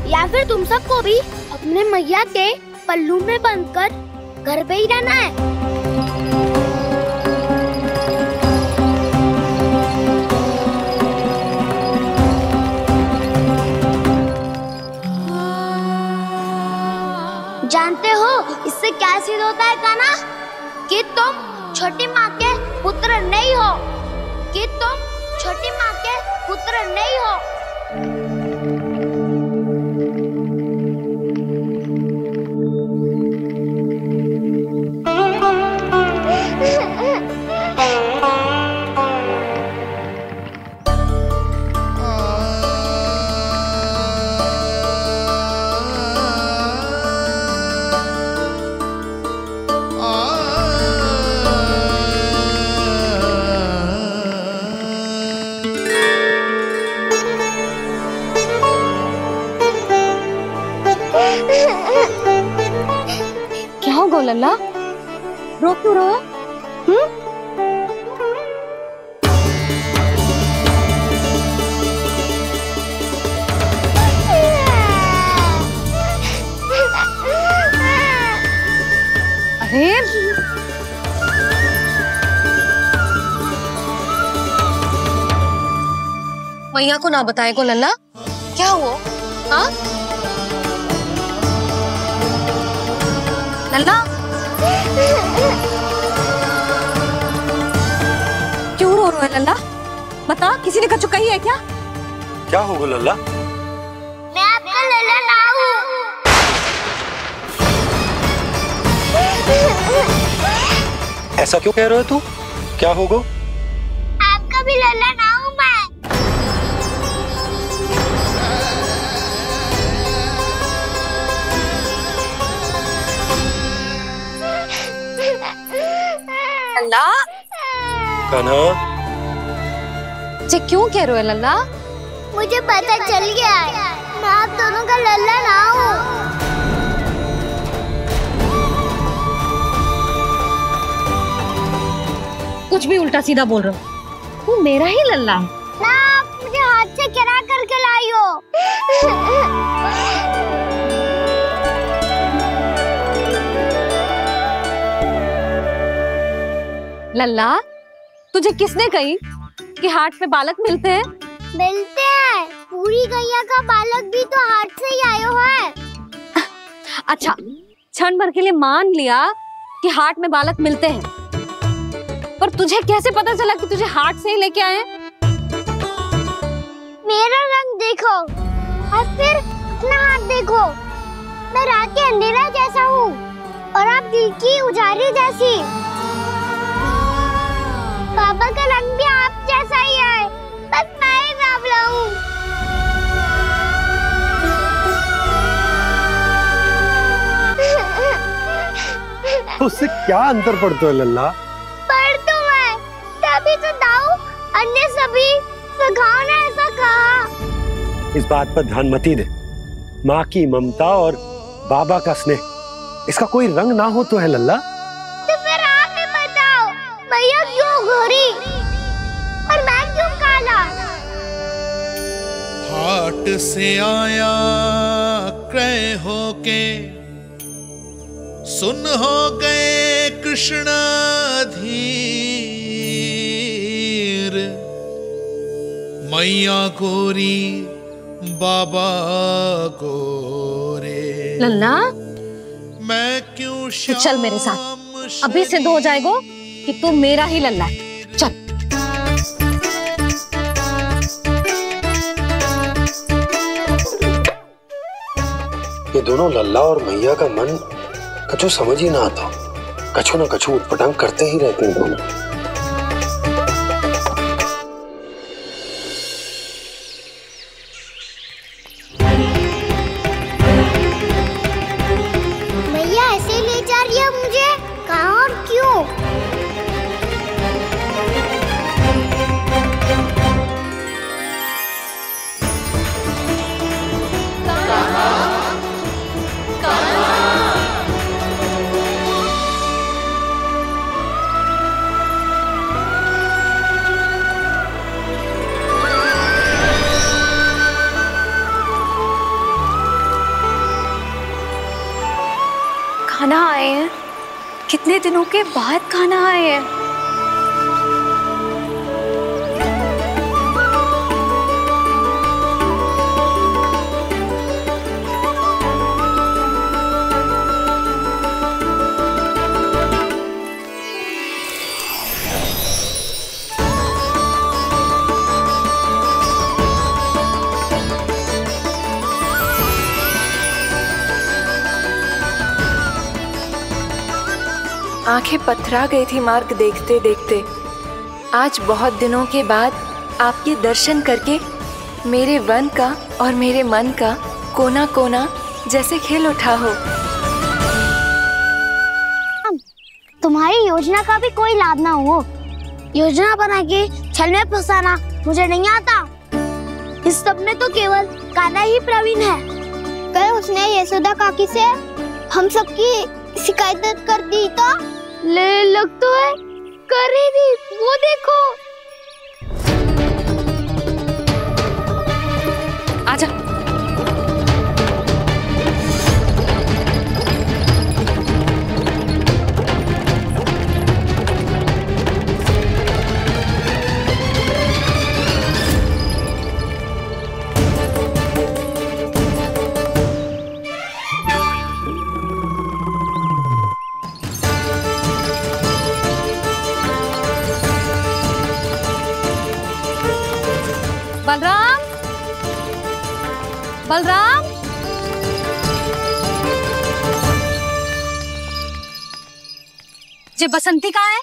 या फिर तुम सबको भी अपने मैया के पल्लू में बंधकर घर पे ही रहना है? जानते हो इससे क्या सिद्ध होता है कान्हा? कि तुम छोटी माँ के पुत्र नहीं हो, कि तुम छोटी माँ के पुत्र नहीं हो। क्या हो गो लल्ला, रो क्यों रहो? अरे मैया को ना बताए को लल्ला, क्या हुआ? हाँ लल्ला, क्यों रो रहा है लल्ला? बता, किसी ने कछु कही है क्या? क्या होगा लल्ला? मैं आपका लल्ला ना हूँ। ऐसा क्यों कह रहे हो तू? क्या होगा? आपका भी लल्ला ना हूँ मैं। लल्ला, कान्हा, जे क्यों कह रहे हो लल्ला? मुझे पता चल गया है, मैं आप दोनों का लल्ला ना हूँ। कुछ भी उल्टा सीधा बोल रहे हो, तू मेरा ही लल्ला है ना। आप मुझे हाथ से गिरा करके लाई हो। लल्ला, तुझे किसने कही कि हाट में बालक मिलते हैं? मिलते हैं, पूरी गैया का बालक भी तो हाट से ही आयो है। अच्छा, क्षण भर के लिए मान लिया कि हाट में बालक मिलते हैं, पर तुझे कैसे पता चला कि तुझे हाट से ही लेके आए? मेरा रंग देखो और फिर अपना हाथ देखो। मैं रात के अंधेरा जैसा हूँ और आप दिल की उजाली जैसी। बाबा का रंग भी आप जैसा ही है, बस मैं ही बावला हूँ। उससे क्या अंतर पड़ता है लल्ला? पर तो मैं तभी तो दाऊ अन्य सभी सखाओ ने ऐसा कहा। इस बात पर ध्यान मत ही दे। माँ की ममता और बाबा का स्नेह, इसका कोई रंग ना हो तो है लल्ला। तो फिर आप ही बताओ, भैया क्यों गोरी और मैं क्यों काला? हाट से आया क्रय होके, सुन हो गए कृष्ण धीर। मैया गोरी बाबा गोरे। लल्ला, मैं क्यों तू चल मेरे साथ, अभी सिद्ध हो जाएगा कि तू मेरा ही लल्ला है। चल। ये दोनों लल्ला और मैया का मन कछु समझ ही ना आता, कछु ना कछु उटपटांग करते ही रहते हैं दोनों। भैया ऐसे ले जा रही है मुझे, कहाँ और क्यों? आए हैं? कितने दिनों के बाद खाना आए हैं। आंखें पथरा गई थी मार्ग देखते देखते। आज बहुत दिनों के बाद आपके दर्शन करके मेरे वन का और मेरे मन का कोना कोना जैसे खिल उठा हो। तुम्हारी योजना का भी कोई लाभ ना हो। योजना बना के छल में फंसाना मुझे नहीं आता। इस सब में तो केवल कान्हा ही प्रवीण है। कल उसने यशोदा काकी से हम सबकी शिकायत कर दी तो ले लग तो है कर ही दी। वो देखो। आजा। बलराम, बलराम, ये बसंती कहाँ है?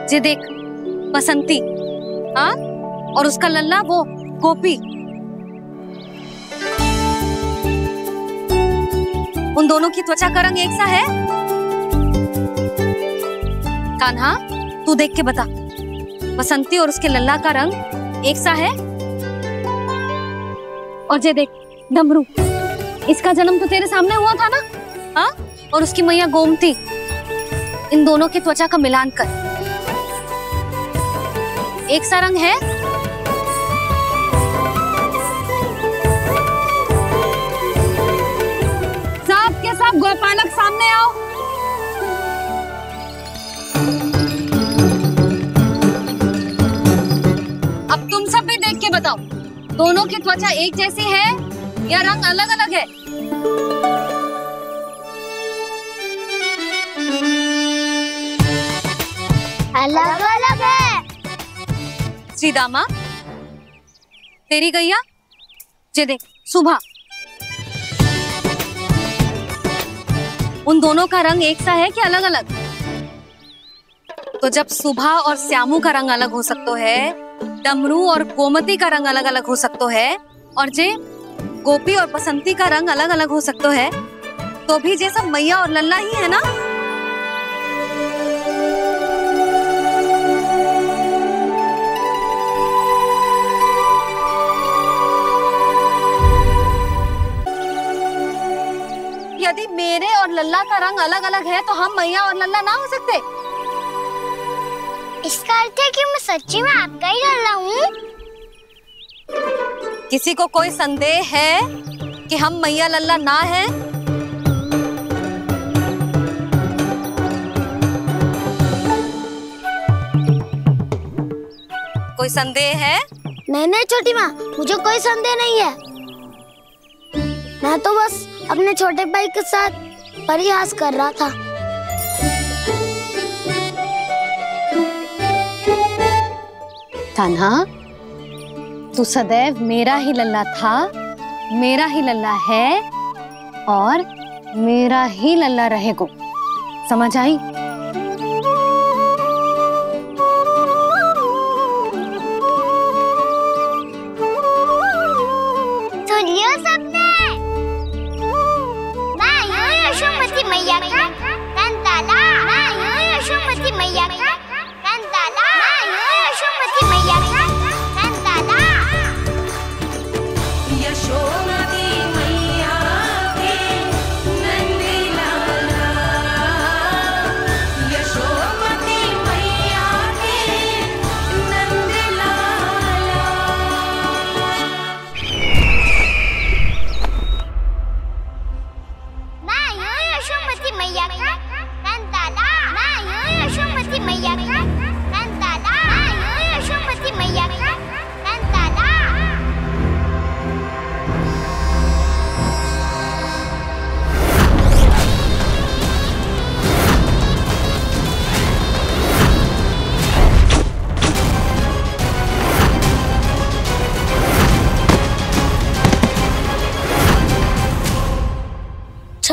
ये देख बसंती, हाँ, और उसका लल्ला वो गोपी। उन दोनों की त्वचा का रंग एक सा है? कान्हा, तू देख के बता, बसंती और उसके लल्ला का रंग एक सा है? और ये देख डमरू, इसका जन्म तो तेरे सामने हुआ था ना? हाँ, और उसकी मैया गोमती, इन दोनों की त्वचा का मिलान कर एक सा रंग है? सब के सब गोपालक सामने आओ। अब तुम सब भी देख के बताओ, दोनों की त्वचा एक जैसी है या रंग अलग अलग है? अलग अलग है। श्रीदामा, तेरी गैया, ये देख सुभा, उन दोनों का रंग एक सा है कि अलग अलग? तो जब सुभा और श्यामू का रंग अलग हो सकता है, डमरू और गोमती का रंग अलग अलग हो सकता है, और जे गोपी और बसंती का रंग अलग अलग हो सकता है, तो भी ये सब मैया और लल्ला ही है ना? यदि मेरे और लल्ला का रंग अलग अलग है तो हम मैया और लल्ला ना हो सकते? इसका अर्थ है कि मैं सच्ची में आपका ही लल्ला हूँ? किसी को कोई संदेह है कि हम मैया लल्ला ना हैं? कोई संदेह है? नहीं नहीं छोटी माँ, मुझे कोई संदेह नहीं है। मैं तो बस अपने छोटे भाई के साथ परिहास कर रहा था। कान्हा, तू सदैव मेरा ही लल्ला था, मेरा ही लल्ला है और मेरा ही लल्ला रहेगा। समझ आई? सुन लियो सबने, मैं हूँ यशोमती मैया का कंताला, मैं हूँ यशोमती मैया का कंताला, मैं हूँ यशोमती मैया का कंताला। यशोमती मैया के नंदी लाला,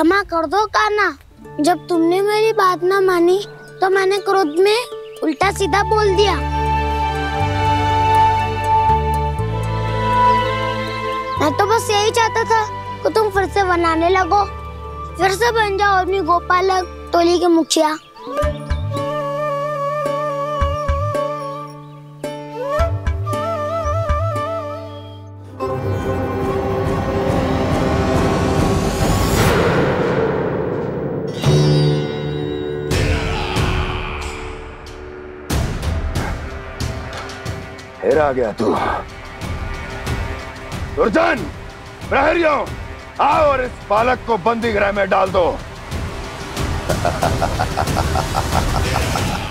क्षमा कर दो कान्हा। जब तुमने मेरी बात ना मानी तो मैंने क्रोध में उल्टा सीधा बोल दिया। मैं तो बस यही चाहता था कि तुम फिर से बनाने लगो, फिर से बन जाओ अपनी गोपालक टोली के मुखिया। फिर आ गया तू। दुर्जन, प्रहरियों, आओ और इस बालक को बंदी गृह में डाल दो।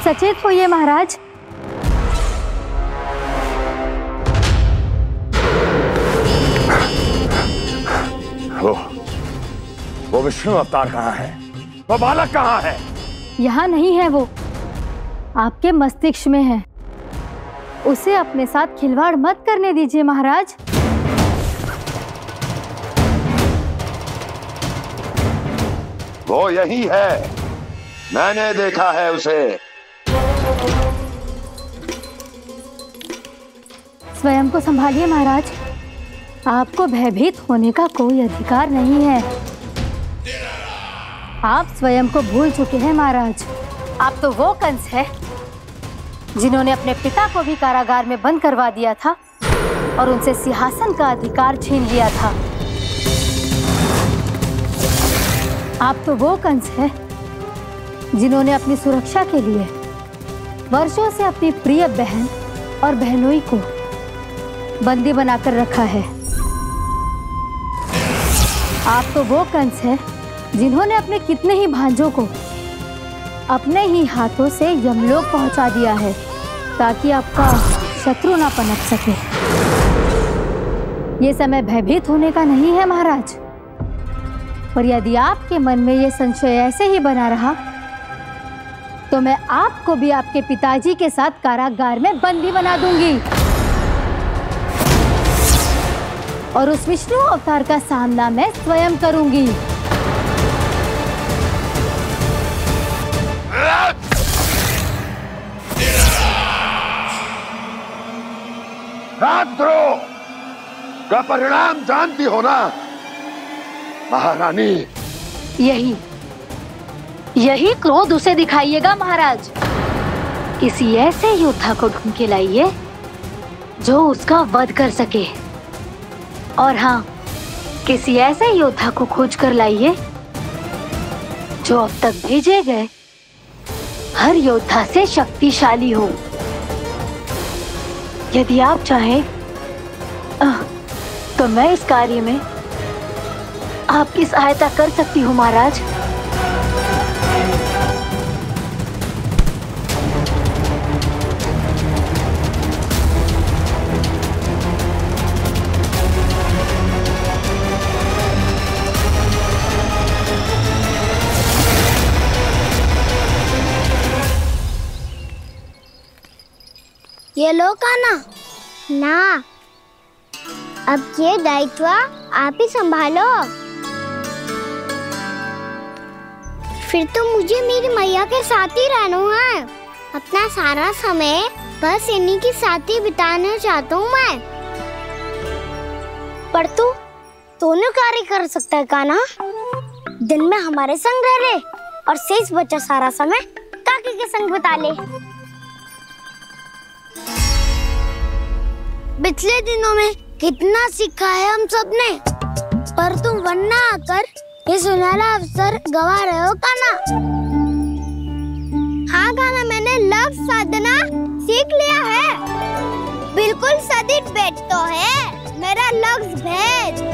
सचेत होइए महाराज। वो विष्णु अवतार कहाँ है? वो बालक कहाँ है? यहाँ नहीं है, वो आपके मस्तिष्क में है। उसे अपने साथ खिलवाड़ मत करने दीजिए महाराज। वो यही है, मैंने देखा है उसे। स्वयं को संभालिए महाराज, आपको भयभीत होने का कोई अधिकार नहीं है। आप स्वयं को भूल चुके हैं महाराज। आप तो वो कंस है जिन्होंने अपने पिता को भी कारागार में बंद करवा दिया था और उनसे सिंहासन का अधिकार छीन लिया था। आप तो वो कंस है जिन्होंने अपनी सुरक्षा के लिए वर्षों से अपनी प्रिय बहन और बहनोई को बंदी बनाकर रखा है। आप तो वो कंस है जिन्होंने अपने कितने ही भांजों को अपने ही हाथों से यमलोक पहुंचा दिया है ताकि आपका शत्रु ना पनप सके। ये समय भयभीत होने का नहीं है महाराज, पर यदि आपके मन में ये संशय ऐसे ही बना रहा तो मैं आपको भी आपके पिताजी के साथ कारागार में बंदी बना दूंगी और उस विष्णु अवतार का सामना मैं स्वयं करूंगी। राजद्रोह का परिणाम जानती हो ना महारानी? यही क्रोध उसे दिखाइएगा महाराज। किसी ऐसे योद्धा को ढूंढ के लाइए जो उसका वध कर सके, और हाँ, किसी ऐसे योद्धा को खोज कर लाइए जो अब तक भेजे गए हर योद्धा से शक्तिशाली हो। यदि आप चाहें तो मैं इस कार्य में आपकी सहायता कर सकती हूँ महाराज। ये लो कान्हा। ना, अब ये दायित्व आप ही संभालो। फिर तो मुझे मेरी मैया के साथ ही रहना है। अपना सारा समय बस इन्हीं के साथ ही बिताना चाहता हूँ मैं। पर तू दोनों कार्य कर सकता है कान्हा। दिन में हमारे संग रह ले और शेष बचा सारा समय काकी के संग बिता ले। पिछले दिनों में कितना सीखा है हम सबने, पर तुम वरना आकर ये सुनहरा अवसर गवा रहे हो कान्हा। हाँ कान्हा, मैंने लक्ष्य साधना सीख लिया है। बिल्कुल सदित भेज तो है मेरा लक्ष्य भेज।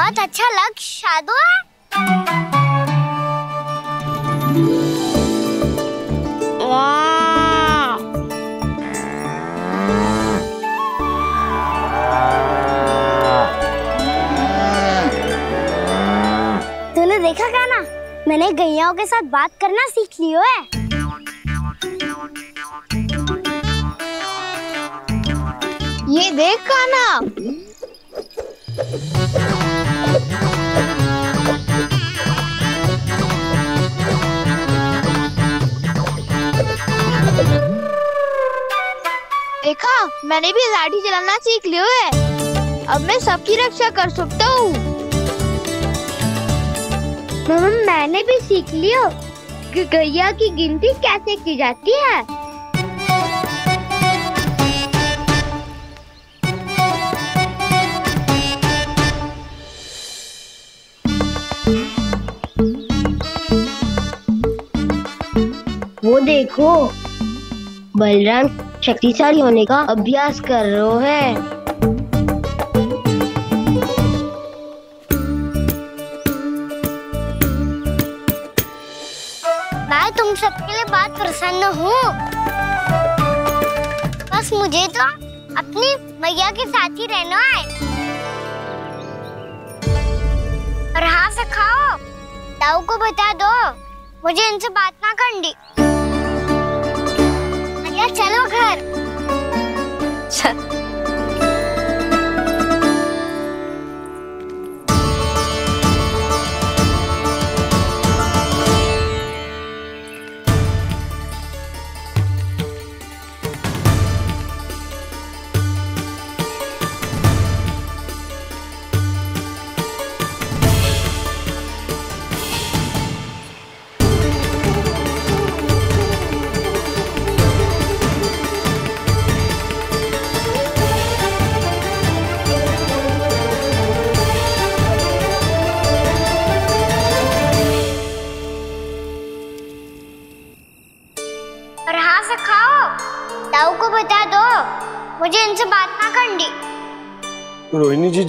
बहुत अच्छा लग शादू है। वाह। तूने देखा कान्हा, मैंने गैयाओं के साथ बात करना सीख लियो है। ये देख कान्हा, देखा मैंने भी लाठी चलाना सीख लियो है। अब मैं सबकी रक्षा कर सकता हूँ। मैंने भी सीख लियो कि गैया की गिनती कैसे की जाती है। वो देखो, बलराम शक्तिशाली होने का अभ्यास कर रहे हैं। मैं तुम सबके लिए बहुत प्रसन्न हूँ। बस मुझे तो अपनी मैया के साथ ही रहना है। और हाँ से खाओ, ताऊ को बता दो मुझे इनसे बात ना करनी। मैया चलो घर। चल। और हाँ से खाओ, ताऊ को बता दो मुझे इनसे बात ना करनी। रोहिणी जी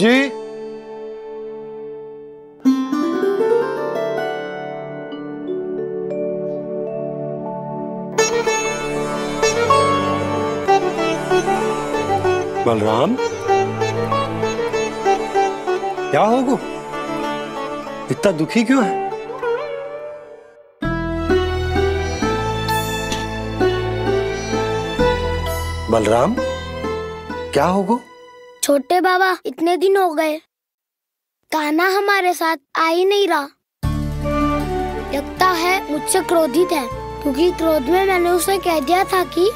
बलराम, क्या होगा? इतना दुखी क्यों है? बलराम, क्या होगा? छोटे बाबा, इतने दिन हो गए कान्हा हमारे साथ आ ही नहीं रहा। लगता है मुझसे क्रोधित है, क्योंकि क्रोध में मैंने उसे कह दिया था कि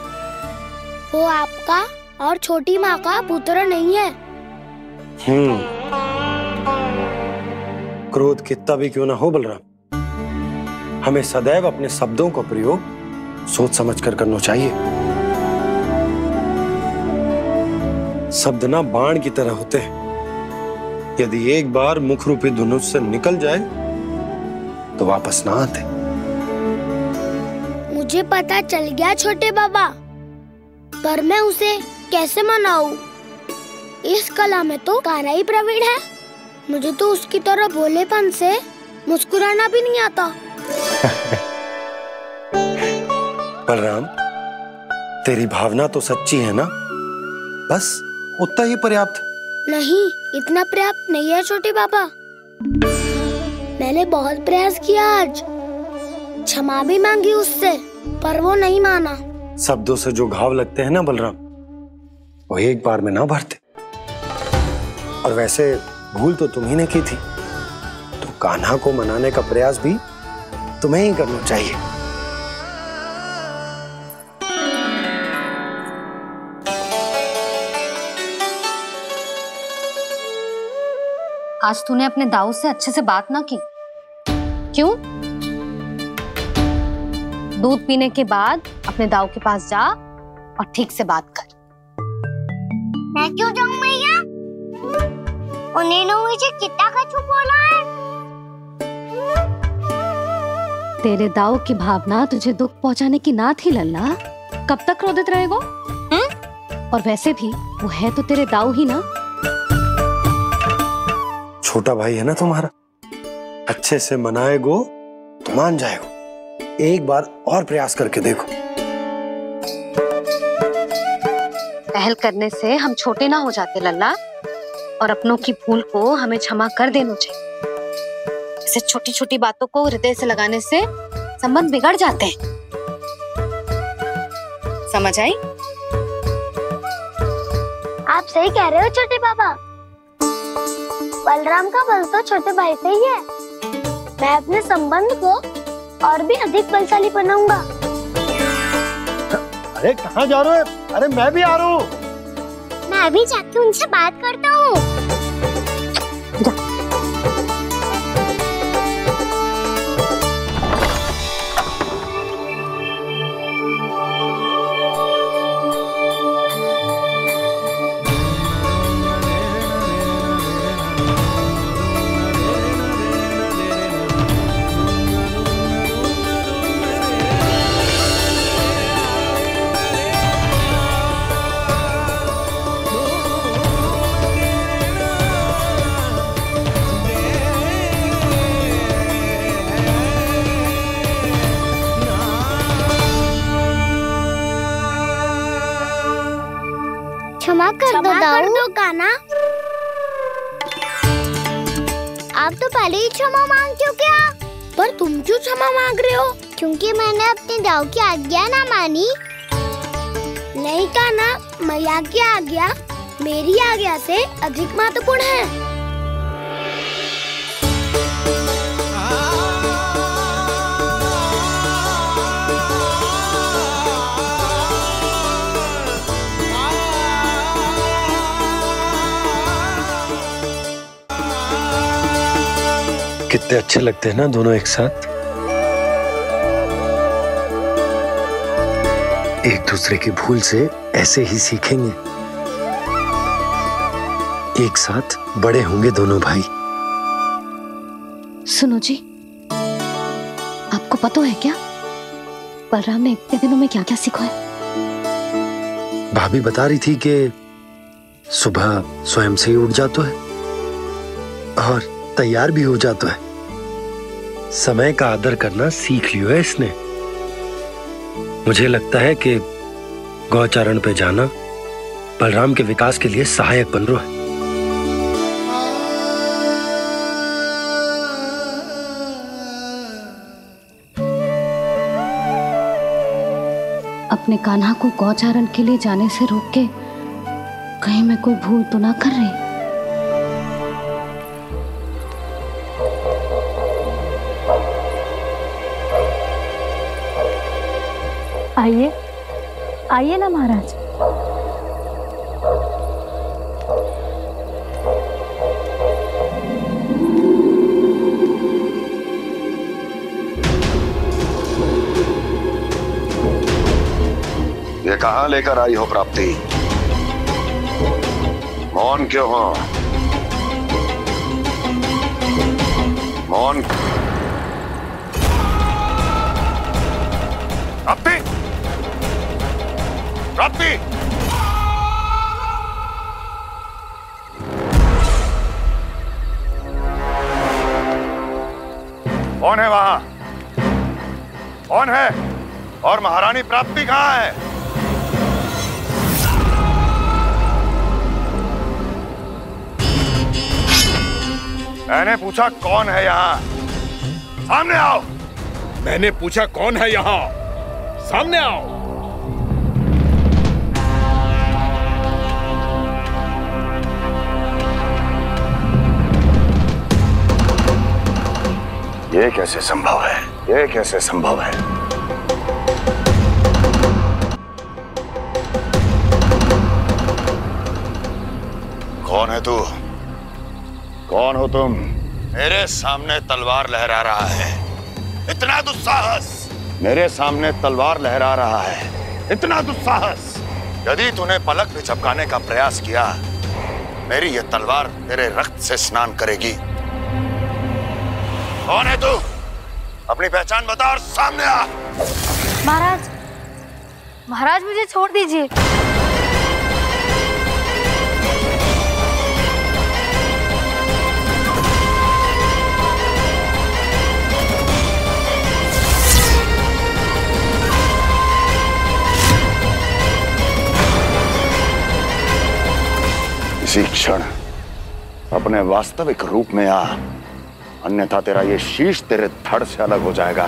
वो आपका और छोटी माँ का पुत्र नहीं है। क्रोध कितना भी क्यों ना हो बलराम, हमें सदैव अपने शब्दों का प्रयोग सोच समझ कर करना चाहिए। शब्द ना बाण की तरह होते हैं, यदि एक बार मुख रूपी धनुष से निकल जाए तो वापस ना आते। मुझे पता चल गया छोटे बाबा, पर मैं उसे कैसे मनाऊं? इस कला में तो कान्हा ही प्रवीण है। मुझे तो उसकी तरह भोलेपन से मुस्कुराना भी नहीं आता। बलराम, तेरी भावना तो सच्ची है ना, बस उतना ही पर्याप्त। नहीं, इतना पर्याप्त नहीं है छोटे बाबा। मैंने बहुत प्रयास किया आज, क्षमा भी मांगी उससे, पर वो नहीं माना। शब्दों से जो घाव लगते हैं ना बलराम, वो एक बार में ना भरते। और वैसे भूल तो तुम्ही ने की थी, तो कान्हा को मनाने का प्रयास भी तुम्हें ही करना चाहिए। आज तूने अपने दाऊ से अच्छे से बात ना की, क्यों? दूध पीने के बाद अपने दाऊ के पास जा और ठीक से बात कर। मैं क्यों जाऊं मैया? उन्हें मुझे कितना कछु बोला है। तेरे दाऊ की भावना तुझे दुख पहुंचाने की ना थी लल्ला, कब तक क्रोधित रहेगा? और वैसे भी वो है तो तेरे दाऊ ही ना। छोटा भाई है ना तुम्हारा, अच्छे से मनाएगो तो मान जाएगो। एक बार और प्रयास करके देखो। पहल करने से हम छोटे ना हो जाते लल्ला, और अपनों की भूल को हमें क्षमा कर देना चाहिए। ऐसे छोटी छोटी बातों को हृदय से लगाने से संबंध बिगड़ जाते हैं। समझ आई? आप सही कह रहे हो छोटे पापा। बलराम का बल तो छोटे भाई से ही है। मैं अपने संबंध को और भी अधिक बलशाली बनाऊंगा। अरे कहाँ जा रहे हो? अरे मैं भी आ रहा हूँ। मैं अभी जाके उनसे बात करता हूँ। क्षमा कर दो कान्हा। आप तो पहले ही क्षमा मांग चुके हो, पर तुम क्यों क्षमा मांग रहे हो? क्योंकि मैंने अपने दाऊ की आज्ञा ना मानी। नहीं कान्हा, मैया की आज्ञा मेरी आज्ञा से अधिक महत्वपूर्ण है। कितने अच्छे लगते हैं ना दोनों एक साथ। एक दूसरे की भूल से ऐसे ही सीखेंगे। एक साथ बड़े होंगे दोनों भाई। सुनो जी, आपको पता है क्या बलराम ने इतने दिनों में क्या क्या सीखा है? भाभी बता रही थी कि सुबह स्वयं से ही उठ जाता है और तैयार भी हो जाता है। समय का आदर करना सीख लियो है इसने। मुझे लगता है कि गौचारण पे जाना बलराम के विकास के लिए सहायक बन रहा है। अपने कान्हा को गौचारण के लिए जाने से रोक के कहीं मैं कोई भूल तो ना कर रही? आइए आइए ना महाराज। ये कहाँ लेकर आई हो प्राप्ति? मौन क्यों हो? मौन। प्राप्ति, प्राप्ति, कौन है वहां? कौन है? और महारानी प्राप्ति कहाँ है? मैंने पूछा कौन है यहाँ? सामने आओ। मैंने पूछा कौन है यहाँ? सामने आओ। ये कैसे संभव है? ये कैसे संभव है? कौन है तू? कौन हो तुम? मेरे सामने तलवार लहरा रहा है। इतना दुस्साहस! मेरे सामने तलवार लहरा रहा है। इतना दुस्साहस! यदि तूने पलक भी झपकाने का प्रयास किया, मेरी ये तलवार तेरे रक्त से स्नान करेगी। कौन है तू? अपनी पहचान बता और सामने आ। महाराज, महाराज मुझे छोड़ दीजिए। इसी क्षण अपने वास्तविक रूप में आ, अन्यथा तेरा ये शीश तेरे धड़ से अलग हो जाएगा।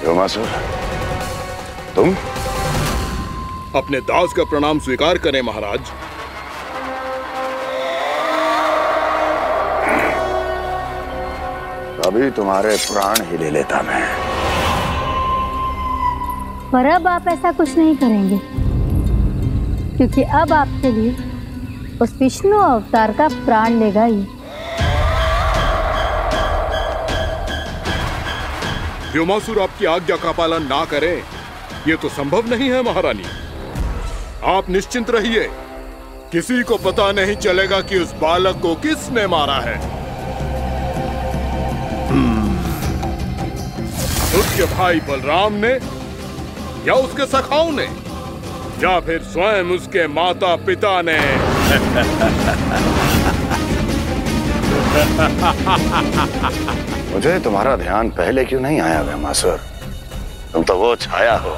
व्योमासुर, तुम? अपने दास का प्रणाम स्वीकार करें महाराज। अभी तुम्हारे प्राण ही ले लेता मैं। पर अब आप ऐसा कुछ नहीं करेंगे, क्योंकि अब आपके लिए उस विष्णु अवतार का प्राण लेगा ही। व्योमासुर आपकी आज्ञा का पालन ना करे, ये तो संभव नहीं है महारानी। आप निश्चिंत रहिए, किसी को पता नहीं चलेगा कि उस बालक को किसने मारा है। उसके भाई बलराम ने, या उसके सखाओं ने, या फिर स्वयं उसके माता पिता ने। मुझे तुम्हारा ध्यान पहले क्यों नहीं आया व्योमासुर? तुम तो वो छाया हो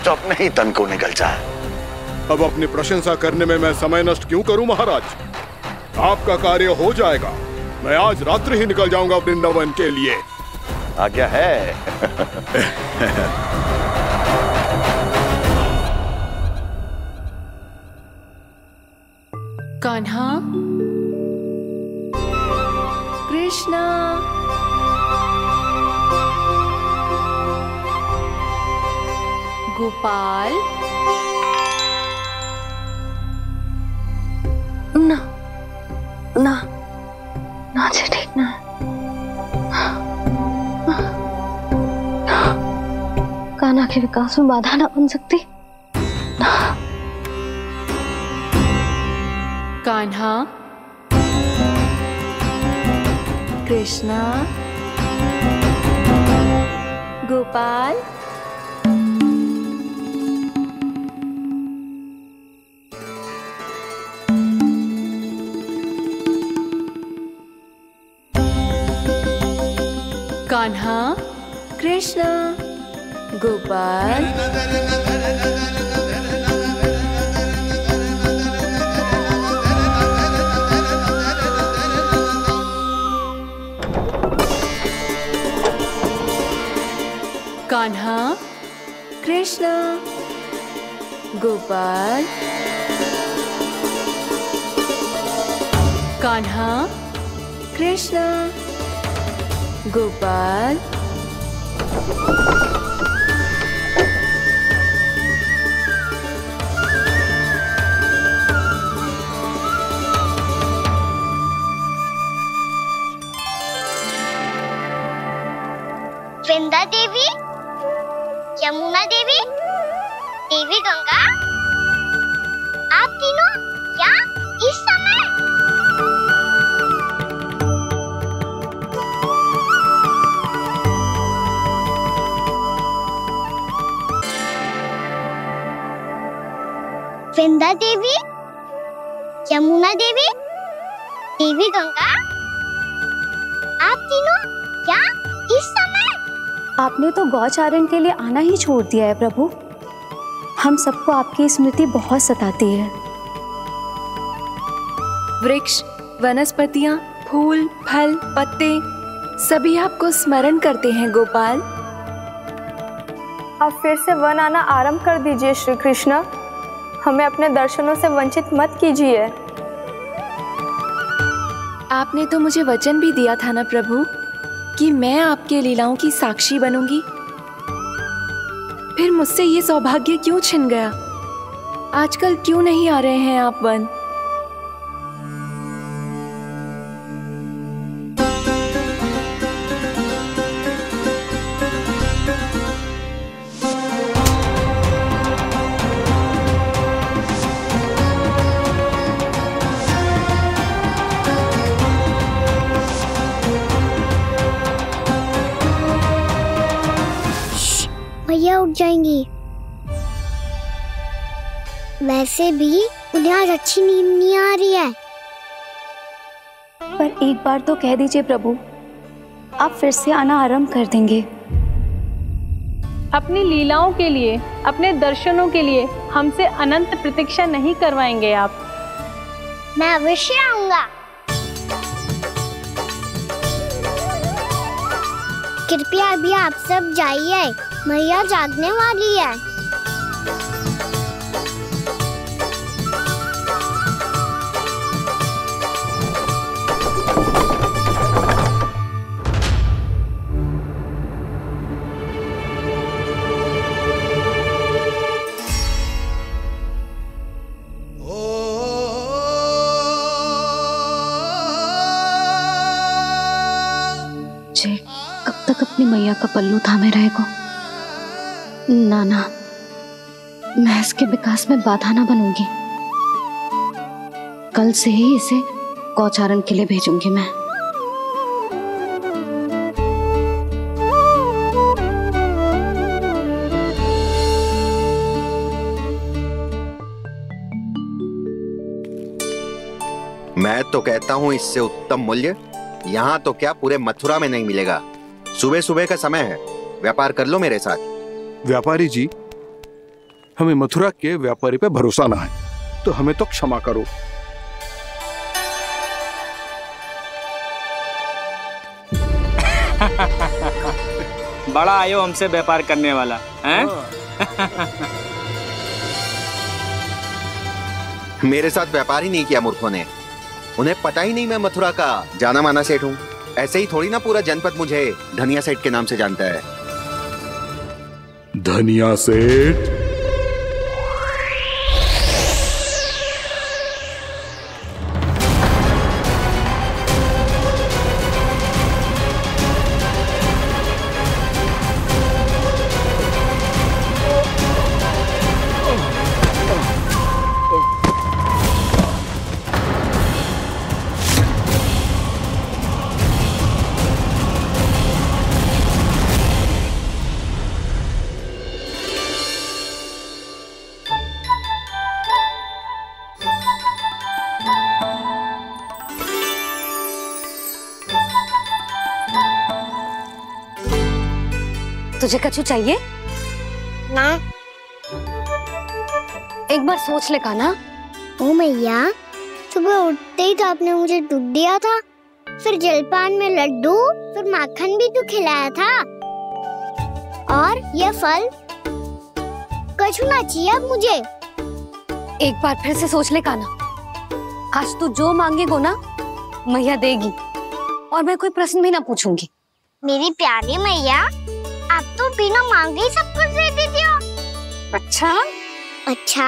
जो अपने ही तन को निकल जाए। अब अपनी प्रशंसा करने में मैं समय नष्ट क्यों करूं महाराज? आपका कार्य हो जाएगा। मैं आज रात्रि ही निकल जाऊंगा वृंदावन के लिए। आज्ञा है। कान्हा, कृष्णा, गोपाल। ना ना ना से ठीक ना। कान्हा के विकास में बाधा ना बन सकती। कान्हा, कृष्णा, गोपाल। कान्हा, कृष्णा, गोपाल। कान्हा, कृष्णा, गोपाल। कान्हा, कृष्णा, गोपाल। वृंदा देवी, यमुना देवी, देवी गंगा, आप तीनों यहाँ इस समय? वृंदा देवी, यमुना देवी, देवी गंगा, आप तीनों यहाँ इस समय? आपने तो गौचारण के लिए आना ही छोड़ दिया है प्रभु। हम सबको आपकी स्मृति बहुत सताती है। वृक्ष, वनस्पतियां, फूल, फल, पत्ते सभी आपको स्मरण करते हैं गोपाल। अब फिर से वन आना आरंभ कर दीजिए श्री कृष्ण। हमें अपने दर्शनों से वंचित मत कीजिए। आपने तो मुझे वचन भी दिया था ना प्रभु कि मैं आपके लीलाओं की साक्षी बनूंगी। फिर मुझसे ये सौभाग्य क्यों छिन गया? आजकल क्यों नहीं आ रहे हैं आप वन? भैया उठ जाएंगी। वैसे भी उन्हें आज अच्छी नींद नहीं आ रही है। पर एक बार तो कह दीजिए प्रभु, आप फिर से आना आरंभ कर देंगे। अपनी लीलाओं के लिए, अपने दर्शनों के लिए हमसे अनंत प्रतीक्षा नहीं करवाएंगे आप? मैं अवश्य आऊंगा। कृपया अभी आप सब जाइए, मैया जागने वाली है। कब तक अपनी मैया का पल्लू थामे रहेगा? नाना, मैं इसके विकास में बाधा ना बनूंगी। कल से ही इसे गौचारण के लिए भेजूंगी मैं। मैं तो कहता हूँ इससे उत्तम मूल्य यहाँ तो क्या पूरे मथुरा में नहीं मिलेगा। सुबह सुबह का समय है, व्यापार कर लो मेरे साथ। व्यापारी जी, हमें मथुरा के व्यापारी पे भरोसा ना है, तो हमें तो क्षमा करो। बड़ा आयो हमसे व्यापार करने वाला हैं? मेरे साथ व्यापार ही नहीं किया मूर्खों ने। उन्हें पता ही नहीं मैं मथुरा का जाना माना सेठ हूँ। ऐसे ही थोड़ी ना पूरा जनपद मुझे धनिया सेठ के नाम से जानता है। धनिया सेठ? तुझे कछु चाहिए ना? एक बार सोच ले कान्हा। ओ मैया, सुबह उठते ही तो आपने मुझे दूध दिया था, फिर जलपान में लड्डू, फिर माखन भी तो खिलाया था, और ये फल। कछु ना चाहिए अब मुझे। एक बार फिर से सोच ले कान्हा। आज तू जो मांगेगो ना, मैया देगी, और मैं कोई प्रश्न भी ना पूछूंगी। मेरी प्यारी मैया, आप तो बिना मांगे ही सब कुछ दे देती हो। अच्छा अच्छा,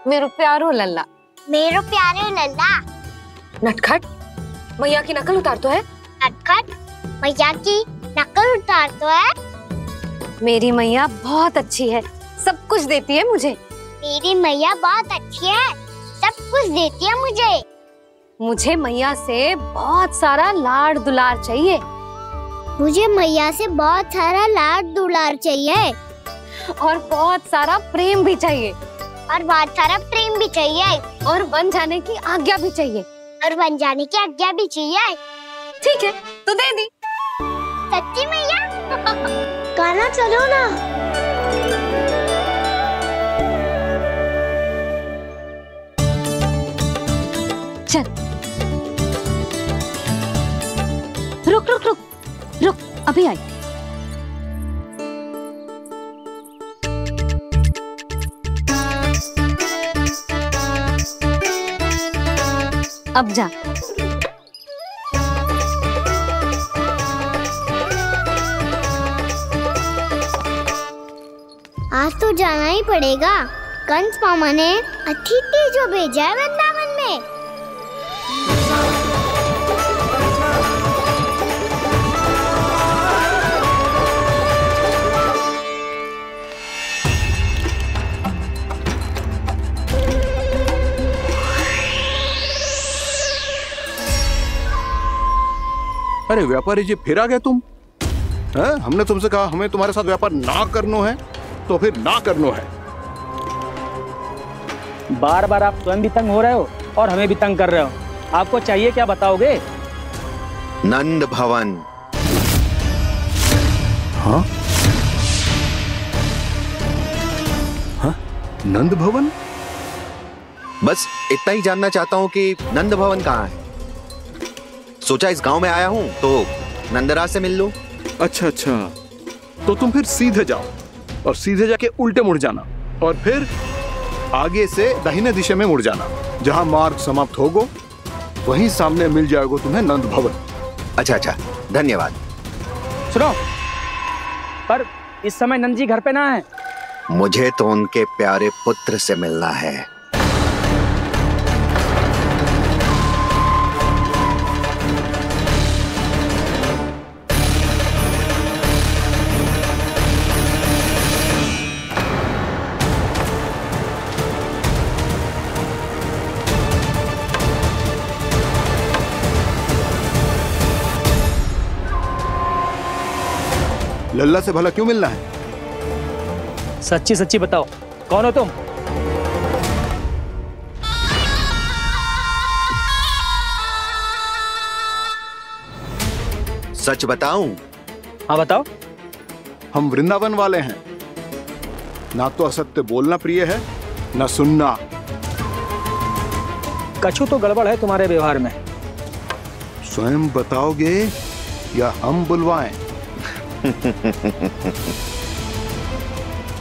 मेरो प्यारो लल्ला। मेरो प्यारे लल्ला। नटखट, मैया की नकल उतार तो है। नटखट, मैया की नकल उतार तो है। मेरी मैया बहुत अच्छी है, सब कुछ देती है मुझे। मेरी मैया बहुत अच्छी है, सब कुछ देती है मुझे। मुझे मैया से बहुत सारा लाड़ दुलार चाहिए। मुझे मैया से बहुत सारा लाड़ दुलार चाहिए, और बहुत सारा प्रेम भी चाहिए, और बहुत सारा प्रेम भी चाहिए, और बन जाने की आज्ञा भी चाहिए, और बन जाने की आज्ञा भी चाहिए। ठीक है, तो दे दी। सच्ची मैया? कान्हा चलो ना। चल। रुक रुक रुक रुक, अभी आई। अब जा। आज तो जाना ही पड़ेगा। कंस मामा ने अतिथि जो भेजा है वृंदावन में। अरे व्यापारी जी, फिर आ गए तुम? हैं? हमने तुमसे कहा हमें तुम्हारे साथ व्यापार ना करना है, तो फिर ना करना है। बार बार आप स्वयं भी तंग हो रहे हो और हमें भी तंग कर रहे हो। आपको चाहिए क्या बताओगे? नंद भवन। हाँ? हाँ? नंद भवन? बस इतना ही जानना चाहता हूँ कि नंद भवन कहाँ है। सोचा इस गांव में आया हूँ तो नंदराज से मिल लूं। अच्छा अच्छा, तो तुम फिर सीधे जाओ और सीधे जाके उल्टे मुड़ जाना और फिर आगे से दाहिने दिशा में मुड़ जाना। जहाँ मार्ग समाप्त होगा वहीं सामने मिल जाएगा तुम्हें नंद भवन। अच्छा अच्छा, धन्यवाद। सुनो, पर इस समय नंद जी घर पे ना है। मुझे तो उनके प्यारे पुत्र से मिलना है। लल्ला से भला क्यों मिलना है? सच्ची सच्ची बताओ, कौन हो तुम? सच बताऊं? हाँ बताओ। हम वृंदावन वाले हैं। ना तो असत्य बोलना प्रिय है, ना सुनना। कछु तो गड़बड़ है तुम्हारे व्यवहार में। स्वयं बताओगे या हम बुलवाएं?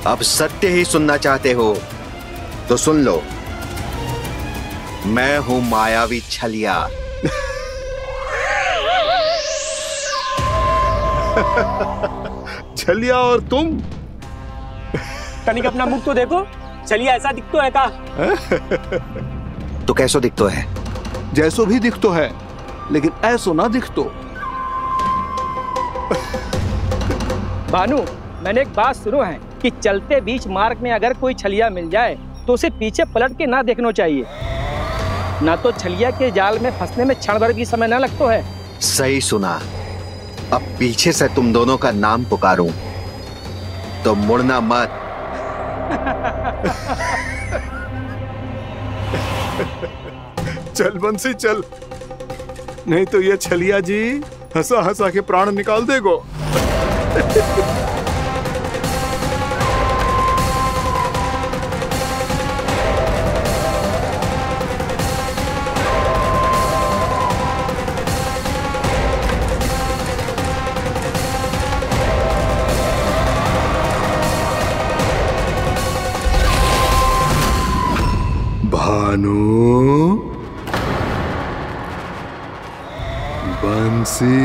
अब सत्य ही सुनना चाहते हो तो सुन लो। मैं हूं मायावी छलिया। छलिया और तुम? तनिक अपना मुख तो देखो, छलिया ऐसा दिखतो है का? तो कैसो दिखतो है? जैसो भी दिखतो है, लेकिन ऐसो ना दिखतो। भानु, मैंने एक बात सुनो है कि चलते बीच मार्ग में अगर कोई छलिया मिल जाए तो उसे पीछे पलट के ना देखना चाहिए, ना तो छलिया के जाल में फंसने में क्षण भर भी समय ना लगता है। सही सुना। अब पीछे से तुम दोनों का नाम पुकारूं तो मुड़ना मत। चल बंसी चल, नहीं तो ये छलिया जी हंसा हंसा के प्राण निकाल देगो। भानु, बंसी।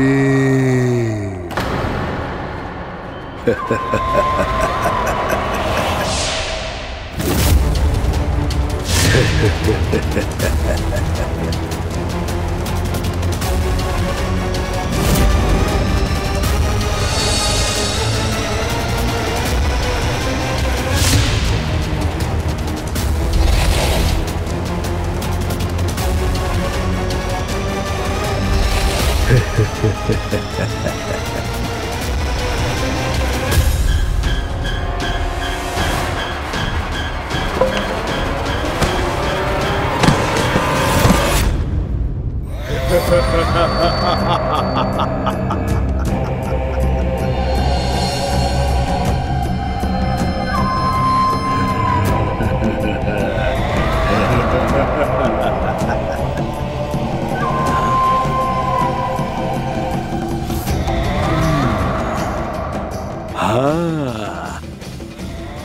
हाँ,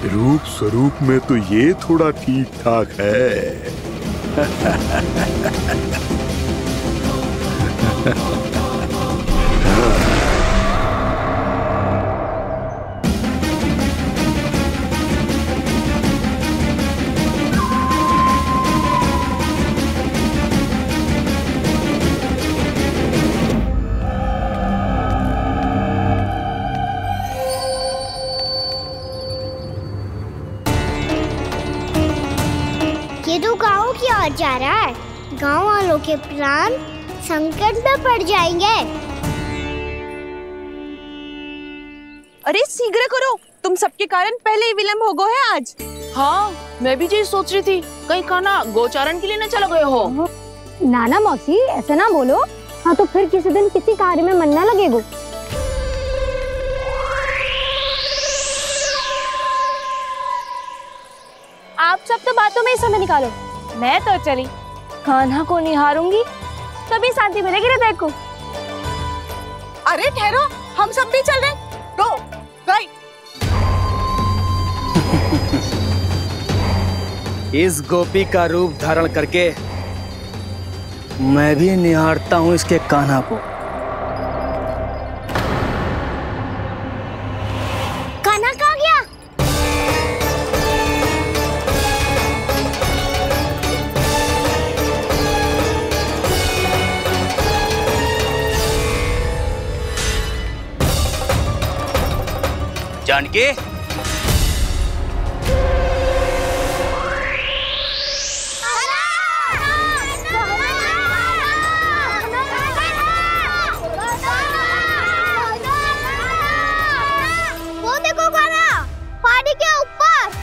रूप स्वरूप में तो ये थोड़ा ठीक ठाक है। ये तो गाँव की ओर जा रहा है। गाँव वालों के प्राण संकट में पड़ जाएंगे। अरे शीघ्र करो, तुम सबके कारण पहले ही विलंब हो गए है आज। हाँ, मैं भी यही सोच रही थी, कहीं खाना गोचारण के लिए न चला गए हो। नाना मौसी ऐसे ना बोलो। हाँ तो फिर किसी दिन किसी कार्य में मन ना लगेगा। आप सब तो बातों में ही समय निकालो। मैं तो चली, कान्हा को निहारूंगी तभी शांति मिलेगी हृदय को। अरे ठहरो, हम सब भी चल रहे। रो गई। इस गोपी का रूप धारण करके मैं भी निहारता हूँ इसके कान्हा को। कान्हा कहाँ गया? जानकी, वो देखो कान्हा, पहाड़ी के ऊपर।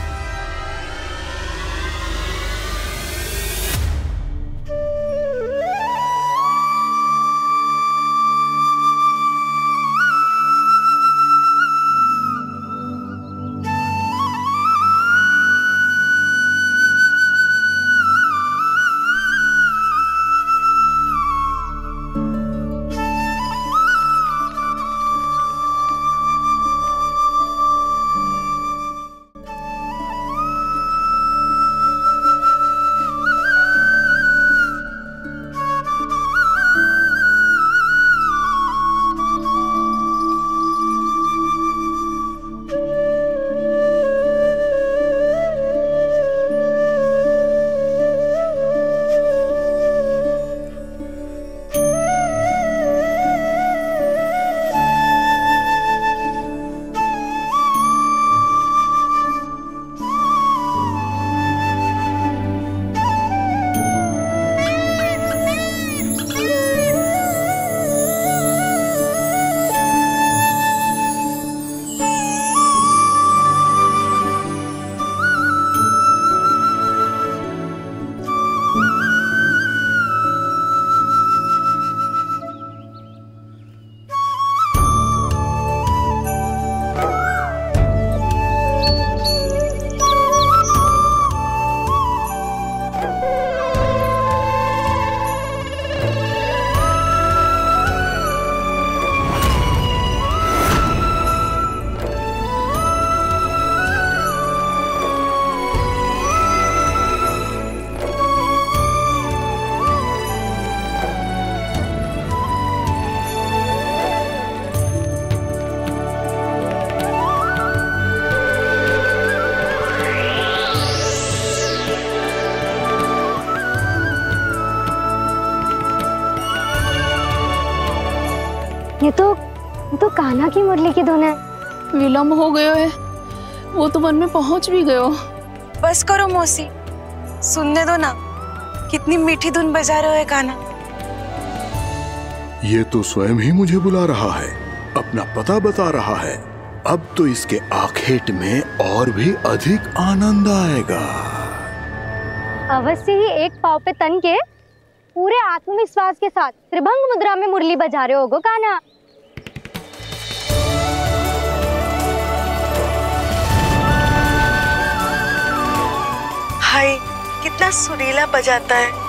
ये तो कान्हा की मुरली की धुन है। विलम्ब हो गयो है, वो तो वन में पहुंच भी गयो। बस करो मौसी, सुनने दो ना, कितनी मीठी धुन बजा रहे हो कान्हा। ये तो स्वयं ही मुझे बुला रहा है, अपना पता बता रहा है। अब तो इसके आखेट में और भी अधिक आनंद आएगा। अवश्य ही एक पाव पे तन के पूरे आत्मविश्वास के साथ त्रिभंग मुद्रा में मुरली बजा रहे होगो कान्हा। हाय, कितना सुरीला बजाता है।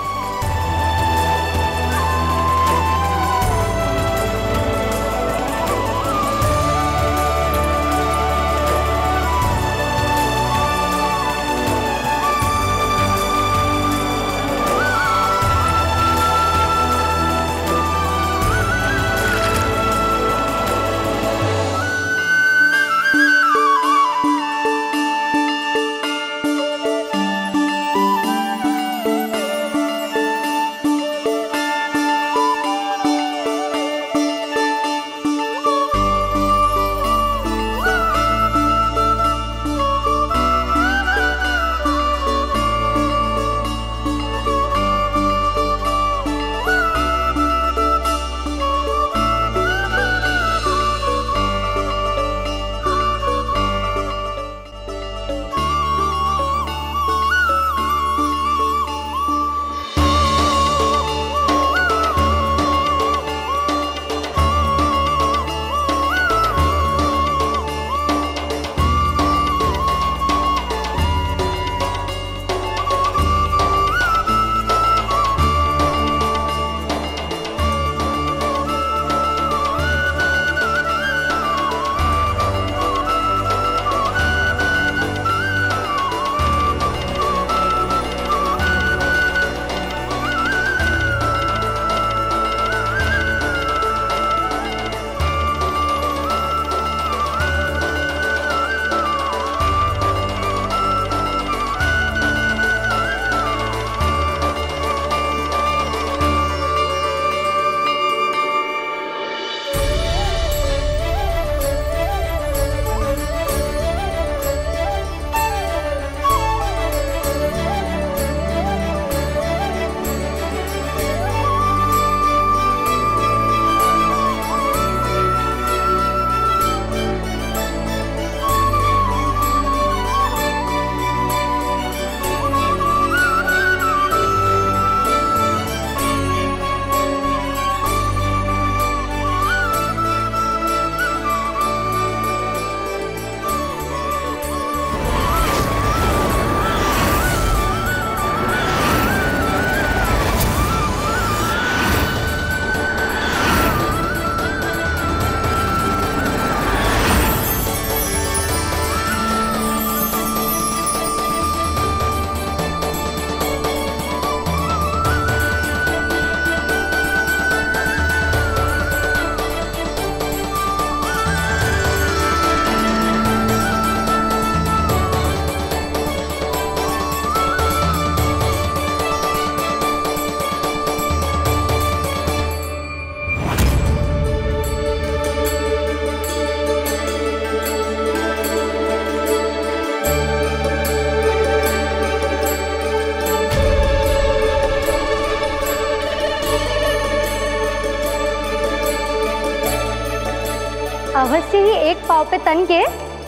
ही एक पाँव पे तन के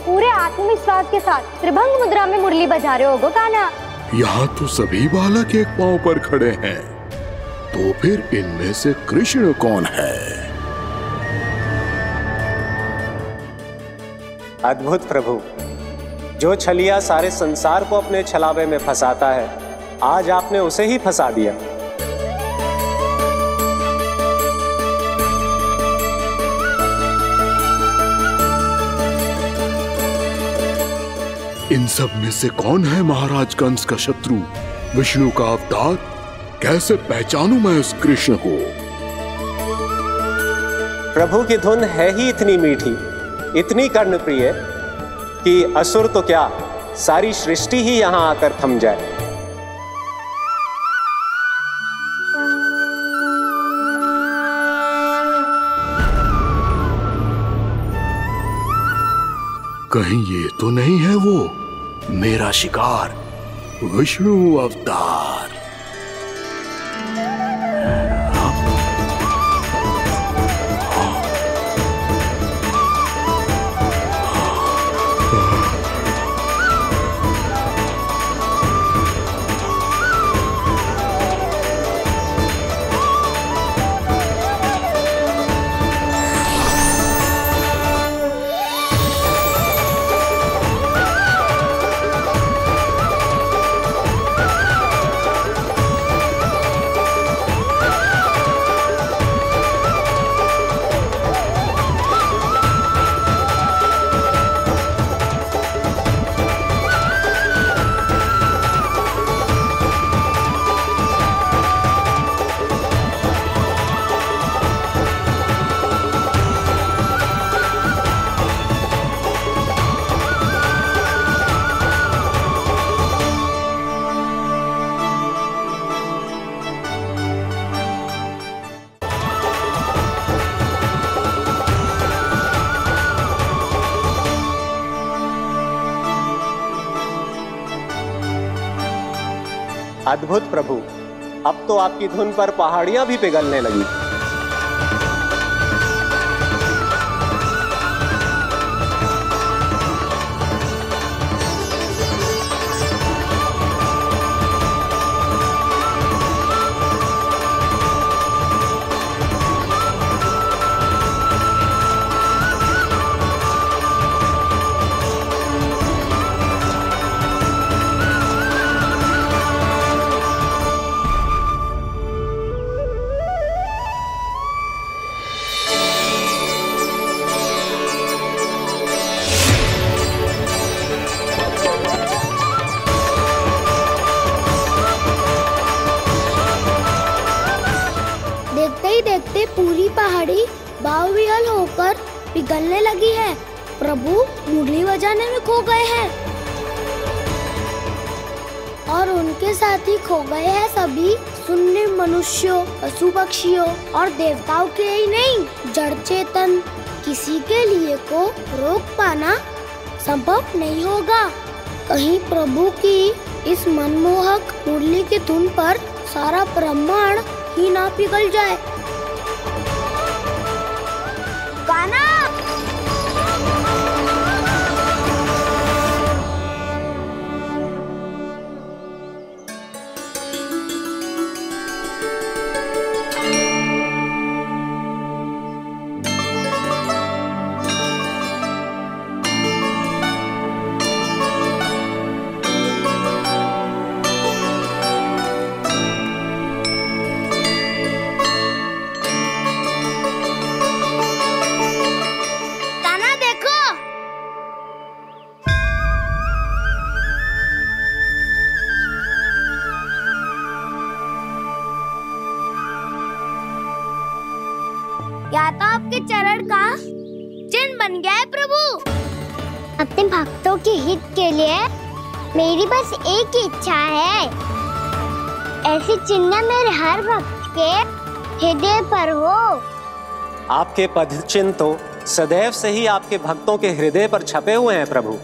पूरे आत्मविश्वास के साथ त्रिभंग मुद्रा में मुरली बजा रहे हो गो कान्हा। यहाँ तो सभी बालक एक पांव पर खड़े हैं, तो फिर इनमें से कृष्ण कौन है? अद्भुत प्रभु, जो छलिया सारे संसार को अपने छलावे में फंसाता है, आज आपने उसे ही फंसा दिया। इन सब में से कौन है महाराज कंस का शत्रु, विष्णु का अवतार? कैसे पहचानूं मैं उस कृष्ण को? प्रभु की धुन है ही इतनी मीठी, इतनी कर्णप्रिय कि असुर तो क्या, सारी सृष्टि ही यहां आकर थम जाए। कहीं ये तो नहीं है वो मेरा शिकार, विष्णु अवतार? अद्भुत प्रभु, अब तो आपकी धुन पर पहाड़ियां भी पिघलने लगी। देखते पूरी पहाड़ी बावविहल होकर पिघलने लगी है। प्रभु मुरली बजाने में खो गए हैं और उनके साथ ही खो गए हैं सभी सुनने मनुष्यों, पशु पक्षियों और देवताओं के ही नहीं, जड़ चेतन किसी के लिए को रोक पाना संभव नहीं होगा। कहीं प्रभु की इस मनमोहक मुरली की धुन पर सारा ब्रह्मांड ही ना पिघल जाए। गाना या तो आपके चरण का चिन्ह बन गया है प्रभु। अपने भक्तों के हित के लिए मेरी बस एक ही इच्छा है, ऐसी चिन्ह मेरे हर भक्त के हृदय पर हो। आपके पद चिन्ह तो सदैव से ही आपके भक्तों के हृदय पर छपे हुए हैं प्रभु,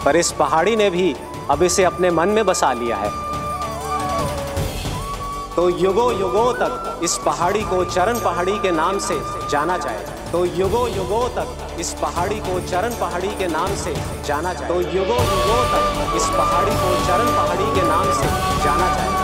पर इस पहाड़ी ने भी अब इसे अपने मन में बसा लिया है, तो युगों युगों तक इस पहाड़ी को चरण पहाड़ी के नाम से जाना जाएगा। तो युगों युगों तक इस पहाड़ी को चरण पहाड़ी के नाम से जाना जाए। तो युगों युगों तक इस पहाड़ी को चरण पहाड़ी के नाम से जाना जाएगा।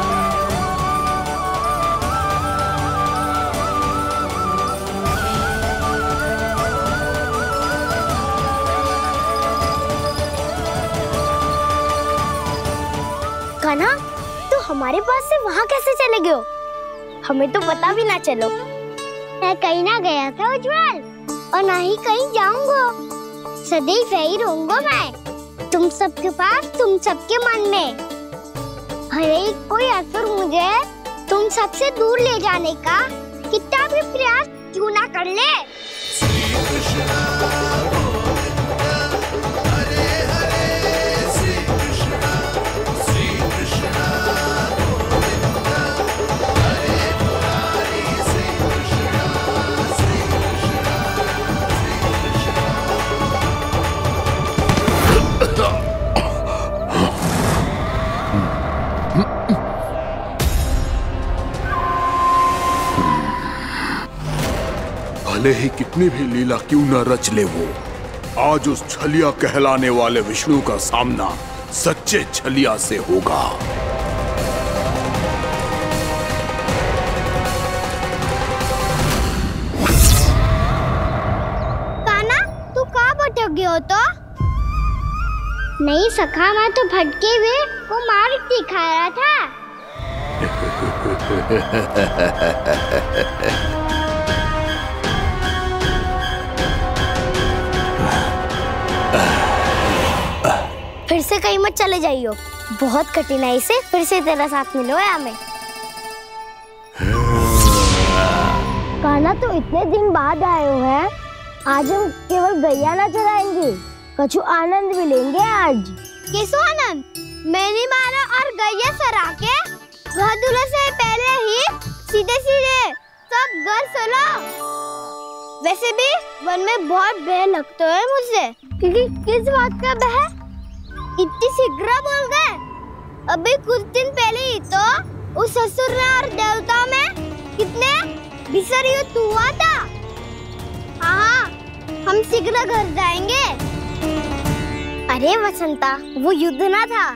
कान्हा, तो हमारे पास से वहाँ कैसे चले गए हो? हमें तो पता भी ना चलो। मैं कहीं ना गया था उज्जवल, और ना ही कहीं जाऊंगा। सदैव यही रहूंगा मैं, तुम सबके पास, तुम सबके मन में। हर एक कोई असुर मुझे तुम सबसे दूर ले जाने का कितना भी प्रयास क्यों ना कर ले। भले ही कितनी भी लीला क्यों न रच ले वो, आज उस छलिया कहलाने वाले विष्णु का सामना सच्चे छलिया से होगा। कान्हा, तू कहाँ भटक गए हो? तो नहीं सखा, मैं तो भटके हुए वो मार्ग दिखा रहा था। फिर से कहीं मत चले जाइयो, बहुत कठिनाई से फिर से तेरा साथ मिलो है हमें। कान्हा, तो इतने दिन बाद आए हो हैं, आज हम केवल गैया ना चराएंगे, कछु आनंद भी लेंगे आज। किसो आनंद? मैंने मारा और गैया सरा के वह दूल्हे से पहले ही सीधे सीधे सब घर चलो। वैसे भी वन में बहुत भय लगता है मुझे। क्योंकि किस बात का भय? इतनी शीघ्र बोल गए। अभी कुछ दिन पहले ही तो उस असुर और देवताओं में कितने भीषण युद्ध हुआ था। हाँ, हम शीघ्र घर जाएंगे। अरे वसंता, वो युद्ध ना था,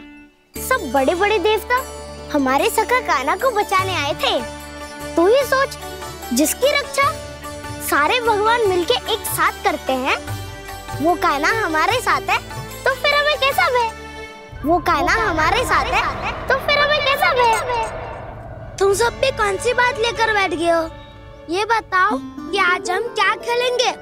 सब बड़े बड़े देवता हमारे सखा कान्हा को बचाने आए थे। तू ही सोच, जिसकी रक्षा सारे भगवान मिलके एक साथ करते हैं, वो कान्हा हमारे साथ है, तो फिर हमें कैसा भय? वो कान्हा हमारे साथ है, तो फिर हमें कैसा भय? तुम सब भी कौन सी बात लेकर बैठ गए हो? ये बताओ कि आज हम क्या खेलेंगे?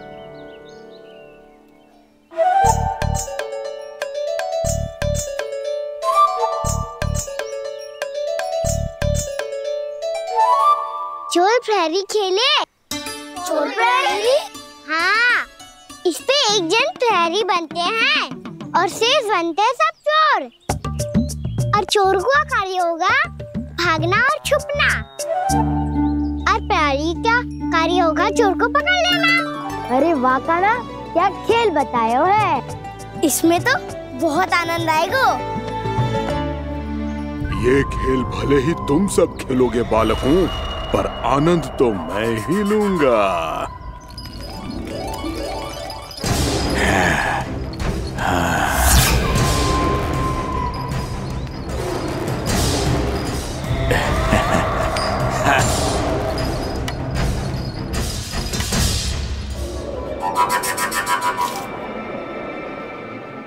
चोर प्रहरी खेले। चोर प्रहरी? हाँ, इस पे एक जन प्रहरी बनते हैं और शेष बनते हैं सब चोर। और चोर का कार्य होगा भागना और छुपना, और प्रहरी का कार्य होगा चोर को पकड़ लेना। अरे वाह कान्हा, क्या खेल बताया है। इसमें तो बहुत आनंद आएगा। ये खेल भले ही तुम सब खेलोगे बालकों, पर आनंद तो मैं ही लूंगा।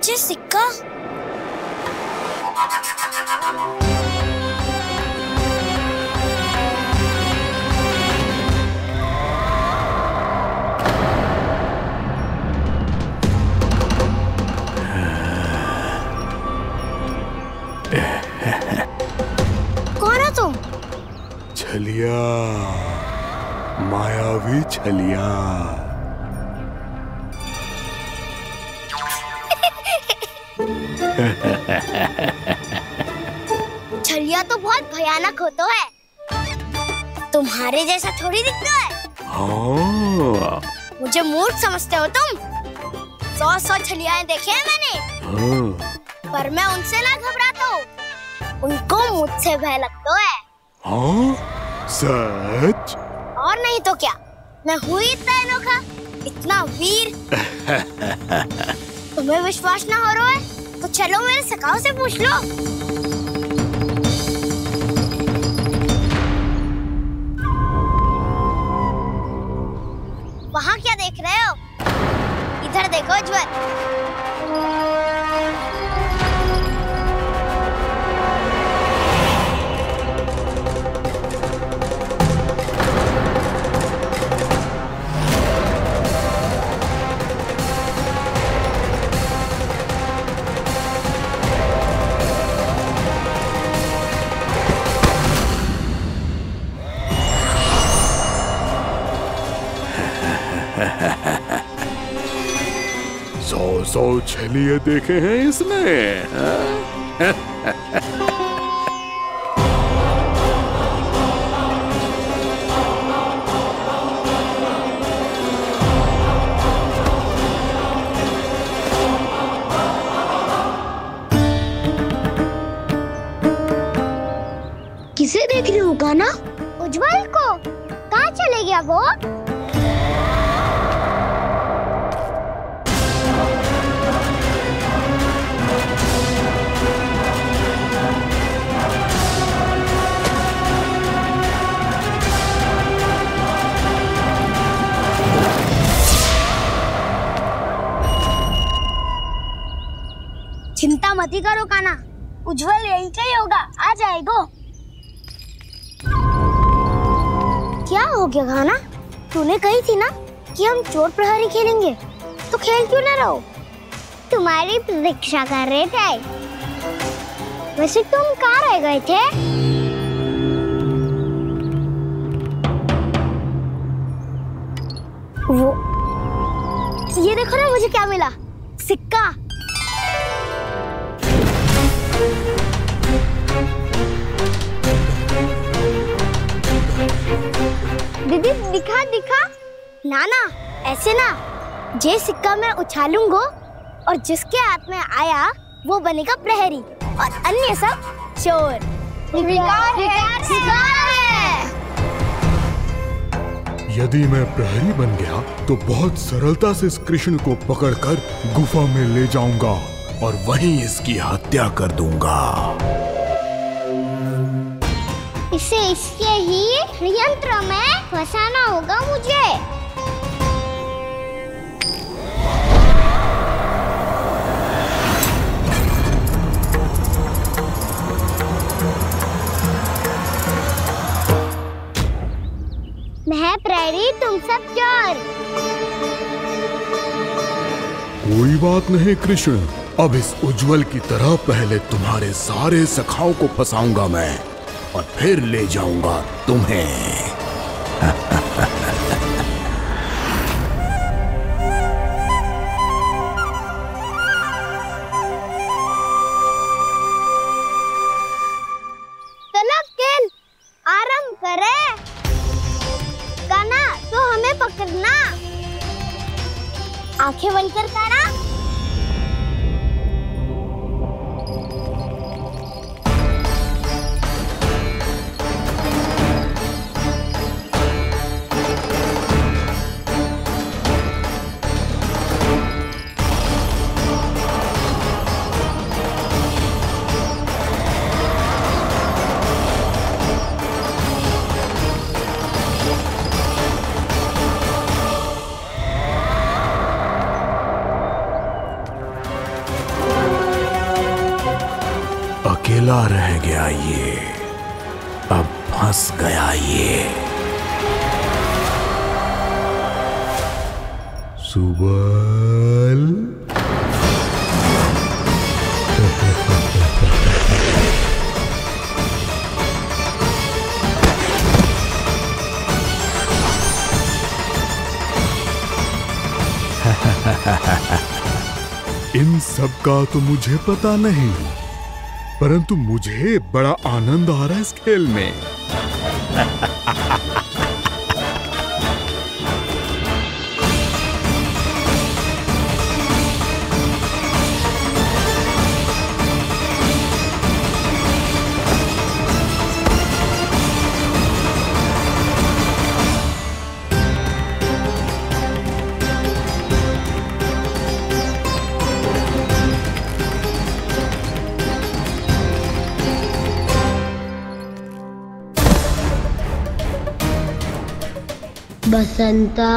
ये सिक्का कौन हो तुम? छलिया, मायावी छलिया। छलिया तो बहुत भयानक होता है, तुम्हारे जैसा थोड़ी दिखता है। हाँ। मुझे मूर्ख समझते हो तुम? 100 छलियाएं देखे हैं मैंने। हाँ। पर मैं उनसे ना घबराता हूँ, उनको मुझसे भय लगता है। हाँ? सच? और नहीं तो क्या, मैं हूँ इतना अनोखा इतना वीर। तुम्हें विश्वास ना हो रहा है तो चलो मेरे सखाओं से पूछ लो। वहाँ क्या देख रहे हो? इधर देखो उज्जवल। सौ छलिए देखे हैं इसने। किसे देख रही हूँ कान्हा? उज्जवल को। कहाँ चले गया वो? चिंता मत करो कान्हा, उज्जवल यहीं का ही होगा, आ जाएगा। क्या हो गया कान्हा? तूने कही थी ना कि हम चोर प्रहरी खेलेंगे, तो खेल क्यों ना रहो? तुम्हारी प्रतीक्षा कर रहे थे। वैसे तुम कहाँ रह गए थे? वो ये देखो ना, मुझे क्या मिला? सिक्का। दीदी दिखा दिखा। ना ना, ऐसे ना। जे सिक्का मैं उछालूंगा और जिसके हाथ में आया वो बनेगा प्रहरी और अन्य सब चोर। विकार है। यदि मैं प्रहरी बन गया तो बहुत सरलता से इस कृष्ण को पकड़कर गुफा में ले जाऊंगा और वहीं इसकी हत्या कर दूंगा। इसे इसके ही यंत्र में फंसाना होगा मुझे। मैं प्रहरी, तुम सब चोर। कोई बात नहीं कृष्ण, अब इस उज्जवल की तरह पहले तुम्हारे सारे सखाओं को फंसाऊंगा मैं और फिर ले जाऊंगा तुम्हें। चलो खेल आरंभ करें। कान्हा तो हमें पकड़ना। आंखें बंद कर कान्हा। अकेला रह गया ये, अब फंस गया ये। सुबल। इन सब का तो मुझे पता नहीं, परंतु मुझे बड़ा आनंद आ रहा है इस खेल में। बसंता,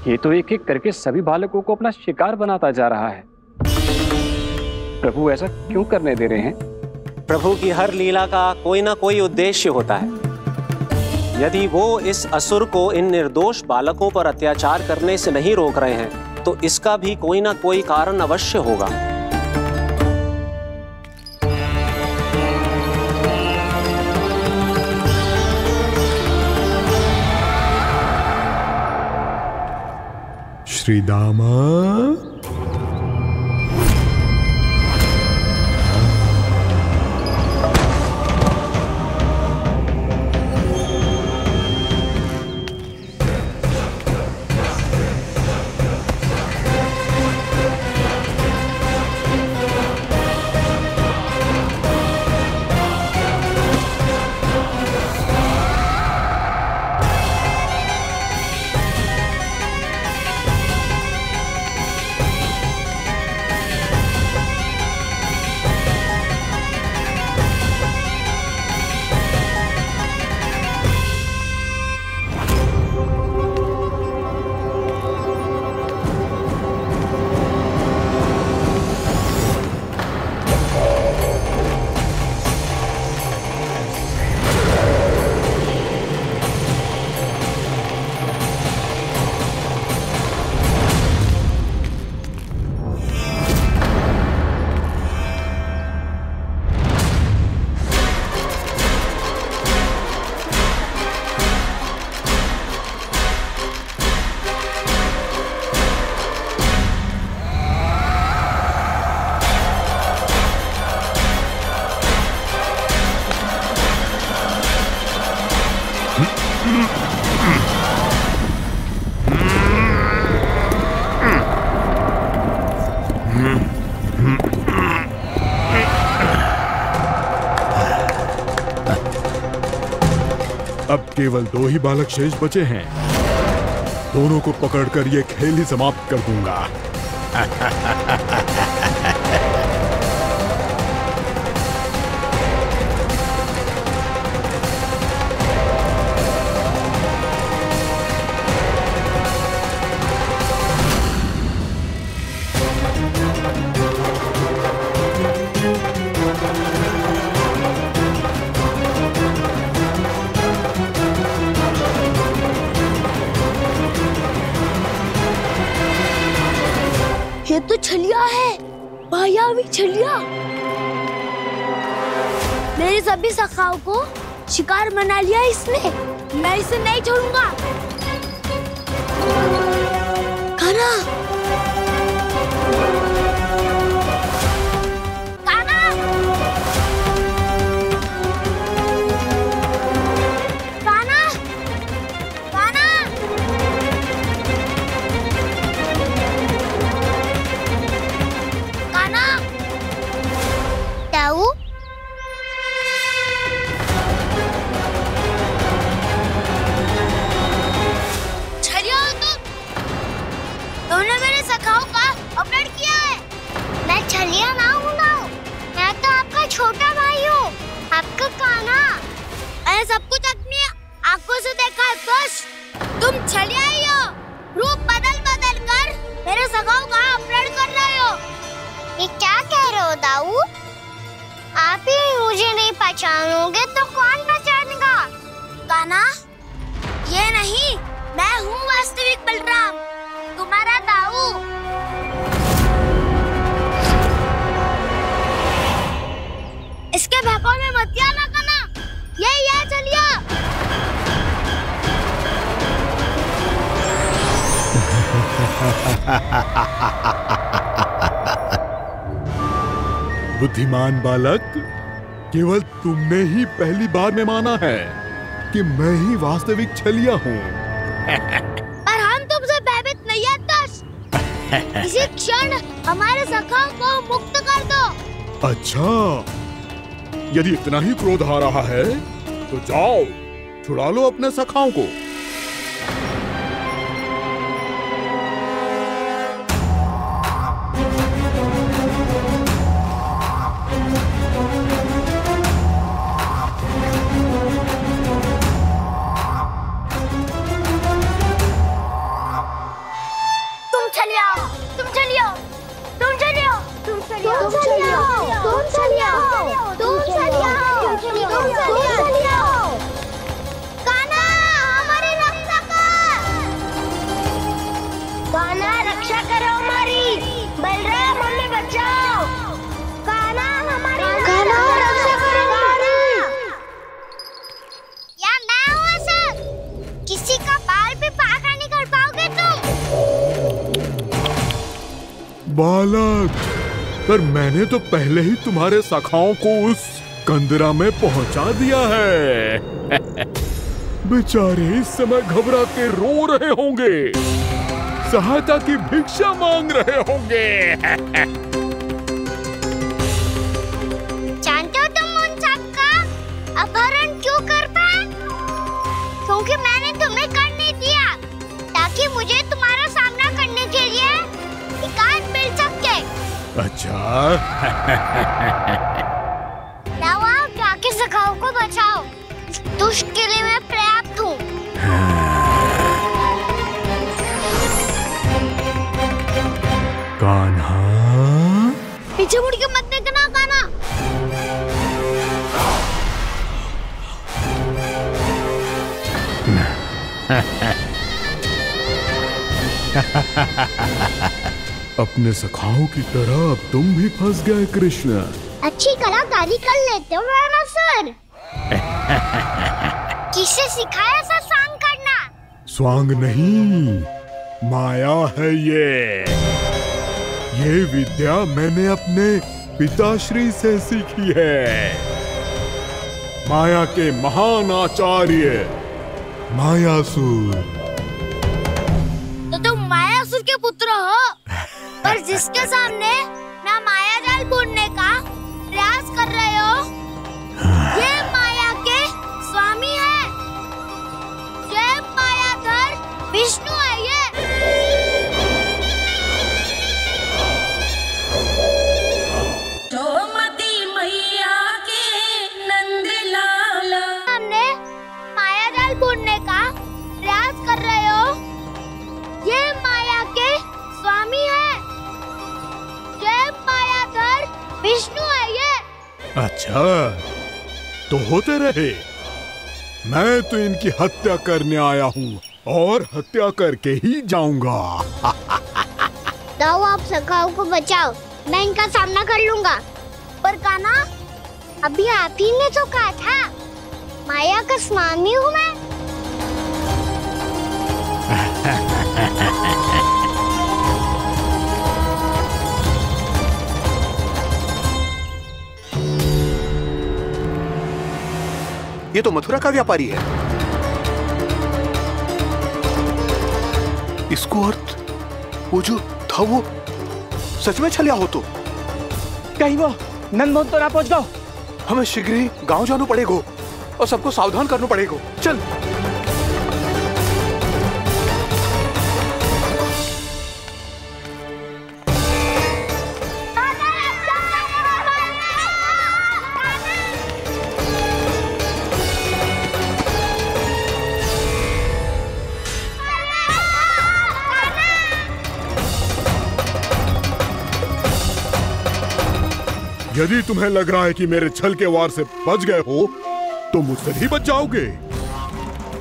ये तो एक एक करके सभी बालकों को अपना शिकार बनाता जा रहा है। प्रभु ऐसा क्यों करने दे रहे हैं? प्रभु की हर लीला का कोई ना कोई उद्देश्य होता है। यदि वो इस असुर को इन निर्दोष बालकों पर अत्याचार करने से नहीं रोक रहे हैं तो इसका भी कोई ना कोई कारण अवश्य होगा। श्री दामा, अब केवल 2 ही बालक शेष बचे हैं। दोनों को पकड़कर ये खेल ही समाप्त कर दूंगा। ये तो छलिया है, मायावी छलिया। मेरे सभी सखाओं को शिकार बना लिया इसने। मैं इसे नहीं छोड़ूंगा। कान्हा, कान्हा, कान्हा, कान्हा। कान्हा, ताऊ, छलिया हो तुम? तुमने मेरे सखाओं का अपहरण किया है। मैं छलिया ना हूँ ना, मैं तो आपका छोटा भाई हूँ, आपका कान्हा। मैंने सब कुछ अपनी आंखों से देखा है। बस तुम छलिया ही हो। रूप बदल बदल कर मेरे सखाओं का अपहरण कर रहे हो। ये क्या कह रहे हो दाऊ? आप ही मुझे नहीं पहचानोगे तो कौन पहचानेगा? कान्हा, ये नहीं, मैं हूँ वास्तविक बलराम, तुम्हारा दाऊ। इसके बहकावे में मत आना कान्हा, यही है छलिया। बुद्धिमान बालक, केवल तुमने ही पहली बार में माना है कि मैं ही वास्तविक छलिया हूँ। पर हम तुमसे भयभीत नहीं है दस। इसी क्षण हमारे सखाओं को मुक्त कर दो। अच्छा, यदि इतना ही क्रोध आ रहा है तो जाओ छुड़ा लो अपने सखाओं को। बालक, पर मैंने तो पहले ही तुम्हारे सखाओं को उस कंदरा में पहुंचा दिया है। बेचारे इस समय घबरा के रो रहे होंगे, सहायता की भिक्षा मांग रहे होंगे। जानते हो तुम उन सबका अपहरण क्यों कर पाए? क्योंकि मैंने तुम्हें कर नहीं दिया, ताकि मुझे तुम्हारा सामना करने के लिए एकांत मिल सके। अच्छा। जाओ जाके सखाओं को बचाओ। दुष्ट के लिए मैं पर्याप्त हूँ। कान्हा, पीछे मुड़ के मत देखना कान्हा। अपने सखाओं की तरह अब तुम भी फंस गए कृष्ण। अच्छी कलाकारी कर लेते हो रावणासुर। किससे सिखाया ऐसा स्वांग करना? स्वांग नहीं, माया है ये विद्या मैंने अपने पिताश्री से सीखी है। माया के महान आचार्य मायासुर। तो तुम मायासुर के पुत्र हो, पर जिसके सामने ना माया जाल बुनने का प्रयास कर रहे हो, ये माया के स्वामी है। ये मायाधर विष्णु है। ये गोमती मैया के नंद लाला सामने माया जाल बुनने का प्रयास कर रहे हो, ये माया के स्वामी है। ये मायाधर विष्णु है। ये अच्छा, तो होते रहे। मैं तो इनकी हत्या करने आया हूँ और हत्या करके ही जाऊंगा। जाओ आप सखाओं को बचाओ, मैं इनका सामना कर लूंगा। पर कान्हा, अभी आप ही ने तो कहा था माया का स्वामी हूँ मैं। ये तो मथुरा का व्यापारी है। इसको अर्थ वो जो था वो सच में छलिया हो तो कहीं वो नंदमोहन तो ना पहुंच गो। हमें शीघ्र ही गांव जाना पड़ेगा और सबको सावधान करना पड़ेगा। चल। यदि तुम्हें लग रहा है कि मेरे छल के वार से बच गए हो तो मुझसे भी बच जाओगे।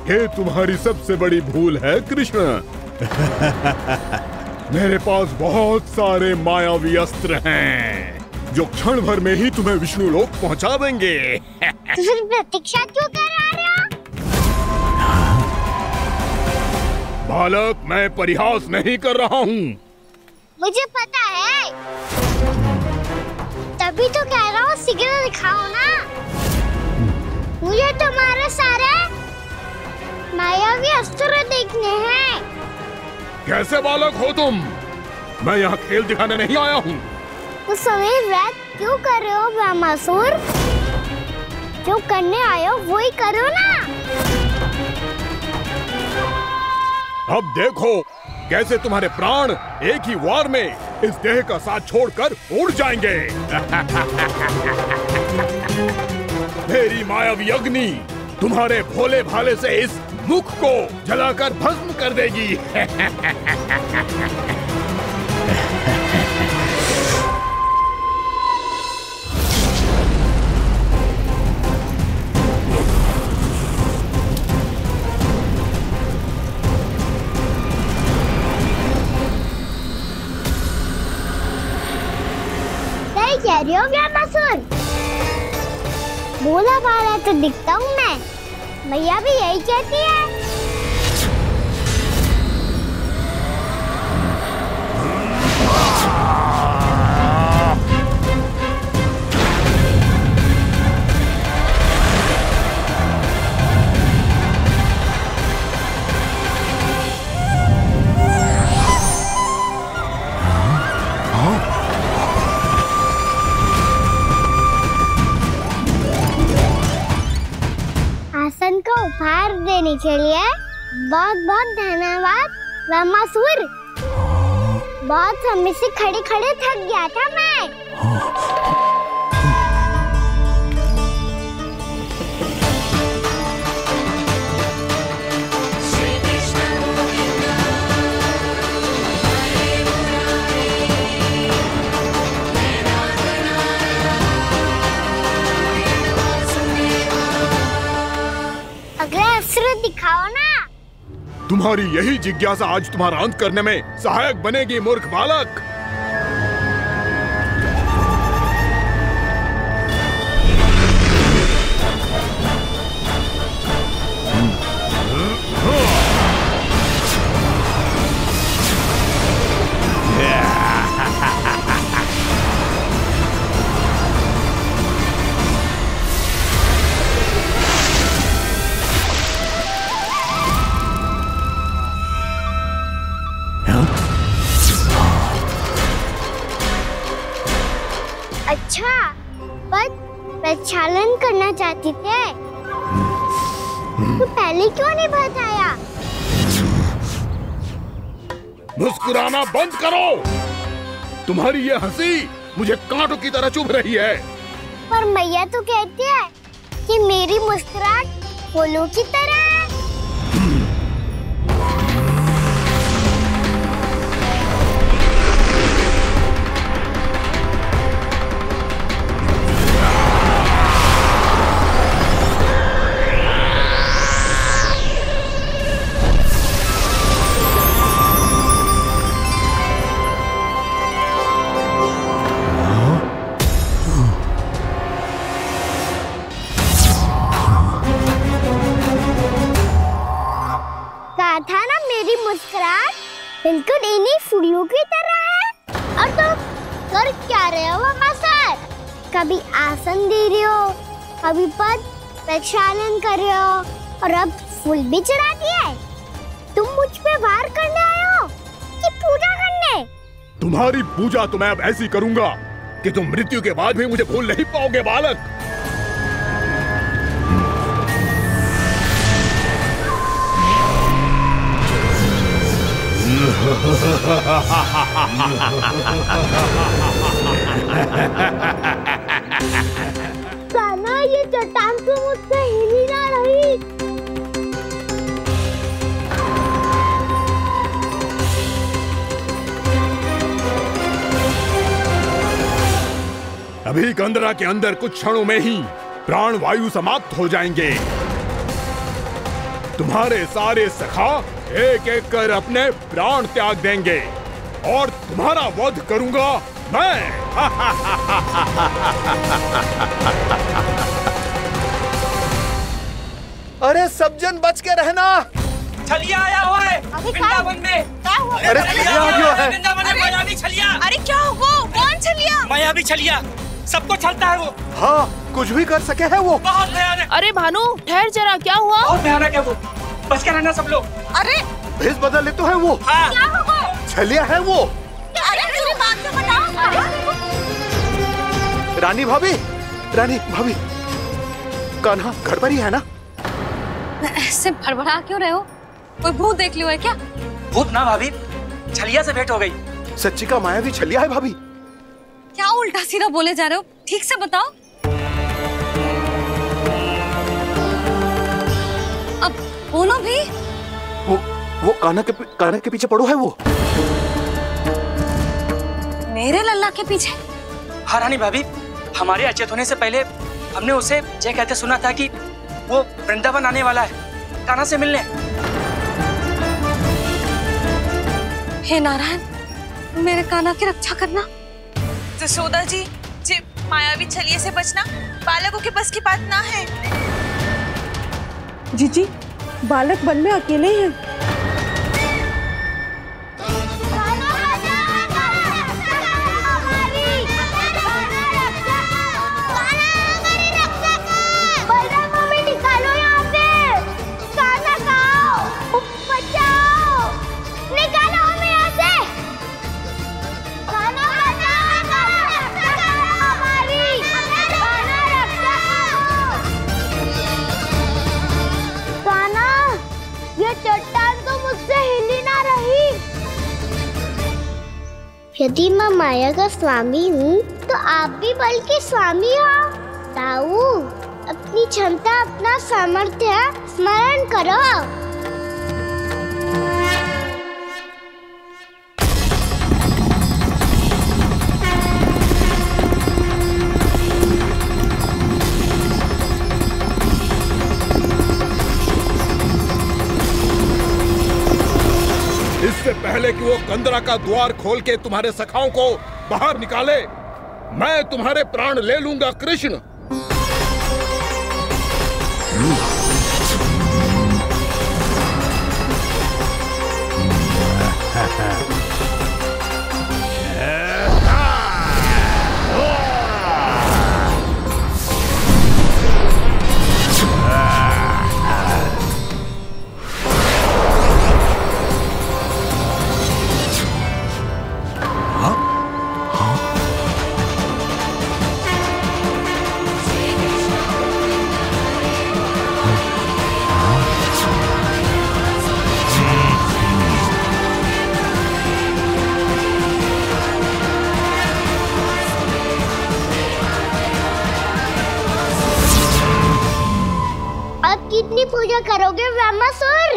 ये तुम्हारी सबसे बड़ी भूल है कृष्ण। मेरे पास बहुत सारे मायावी अस्त्र हैं जो क्षण भर में ही तुम्हें विष्णु लोक पहुंचा देंगे। तो फिर प्रतीक्षा क्यों कर रहे हो? बालक, मैं परिहास नहीं कर रहा हूँ। मुझे पता है, तभी तो कह रहा हूँ शीघ्र दिखाओ ना। मुझे तुम्हारे सारे मायावी अस्त्र देखने हैं। कैसे बालक हो तुम? मैं यहाँ खेल दिखाने नहीं आया हूँ। उस समय वैद क्यों कर रहे हो ब्रह्मासुर? जो करने आए हो वो ही करो ना। अब देखो कैसे तुम्हारे प्राण एक ही वार में इस देह का साथ छोड़कर उड़ जाएंगे। मेरी मायावी अग्नि तुम्हारे भोले भाले से इस मुख को जलाकर भस्म कर देगी। कह रही हो ब्रह्मासुर? भोला भाला तो दिखता हूँ मैं। मैया भी यही कहती है। आसन को उपहार देने के लिए बहुत बहुत धन्यवाद ब्रह्मासुर। बहुत समय से खड़े खड़े थक गया था मैं। अगला अस्त्र दिखाओ ना। तुम्हारी यही जिज्ञासा आज तुम्हारा अंत करने में सहायक बनेगी मूर्ख बालक। अच्छा, पर प्रक्षालन करना चाहती थे तो पहले क्यों नहीं बताया? मुस्कुराना बंद करो। तुम्हारी ये हंसी मुझे कांटों की तरह चुभ रही है। पर मैया तो कहती है कि मेरी मुस्कुराहट फूलों की तरह है। था ना मेरी मुस्कुराहट बिल्कुल इन्हीं फूलों की तरह है। और तुम कर क्या रहे हो ब्रह्मासुर? कभी आसन दे रहे हो, कभी पद प्रक्षालन कर रहे हो और अब फूल भी चढ़ा दिए। तुम मुझ पे वार करने आए हो कि पूजा करने? तुम्हारी पूजा तो मैं अब ऐसी करूंगा कि तुम मृत्यु के बाद भी मुझे भूल नहीं पाओगे बालक। कान्हा, ये चट्टान तो मुझसे हिल ही ना रही। अभी कंदरा के अंदर कुछ क्षणों में ही प्राण वायु समाप्त हो जाएंगे। तुम्हारे सारे सखा एक एक कर अपने प्राण त्याग देंगे और तुम्हारा वध करूंगा मैं। अरे सब जन बच के रहना। छलिया आया हुआ है वृंदावन में। क्या हुआ? अरे छलिया आ गया है वृंदावन में मायावी छलिया। अरे क्या हुआ? कौन छलिया? मायावी छलिया, सबको छलता है वो। हाँ, कुछ भी कर सके है वो। बहुत भयानक। अरे भानु ठहर जरा, क्या हुआ? बहुत भयानक है वो। बच के रहना सब लोग। अरे भेष बदल ले तो है वो। हाँ। क्या होगा? छलिया है वो। अरे पूरी बात तो बताओ। रानी भाभी, रानी भाभी, कान्हा घर पर ही है ना? ऐसे भड़बड़ा क्यों रहे हो? कोई भूत देख लियो है क्या? भूत ना भाभी, छलिया से भेंट हो गई। सच्ची का मायावी छलिया है भाभी। क्या उल्टा सीधा बोले जा रहे हो? ठीक से बताओ। अब बोलो भी। वो कान्हा के पीछे पड़ो है वो। मेरे लल्ला के पीछे? हाँ रानी भाभी, हमारे अचेत होने से पहले हमने उसे ये कहते सुना था कि वो वृंदावन आने वाला है कान्हा से मिलने। हे नारायण, मेरे कान्हा की रक्षा करना। जसोदा जी, मायावी छलिए से बचना बालकों के बस की बात ना है। जीजी, बालक वन में अकेले हैं। यदि मैं माया का स्वामी हूँ तो आप भी बल के स्वामी हो। ताऊ, अपनी क्षमता, अपना सामर्थ्य स्मरण करो। इससे पहले कि वो कंदरा का द्वार खोल के तुम्हारे सखाओं को बाहर निकाले, मैं तुम्हारे प्राण ले लूंगा कृष्ण। कितनी पूजा करोगे ब्रह्मासुर?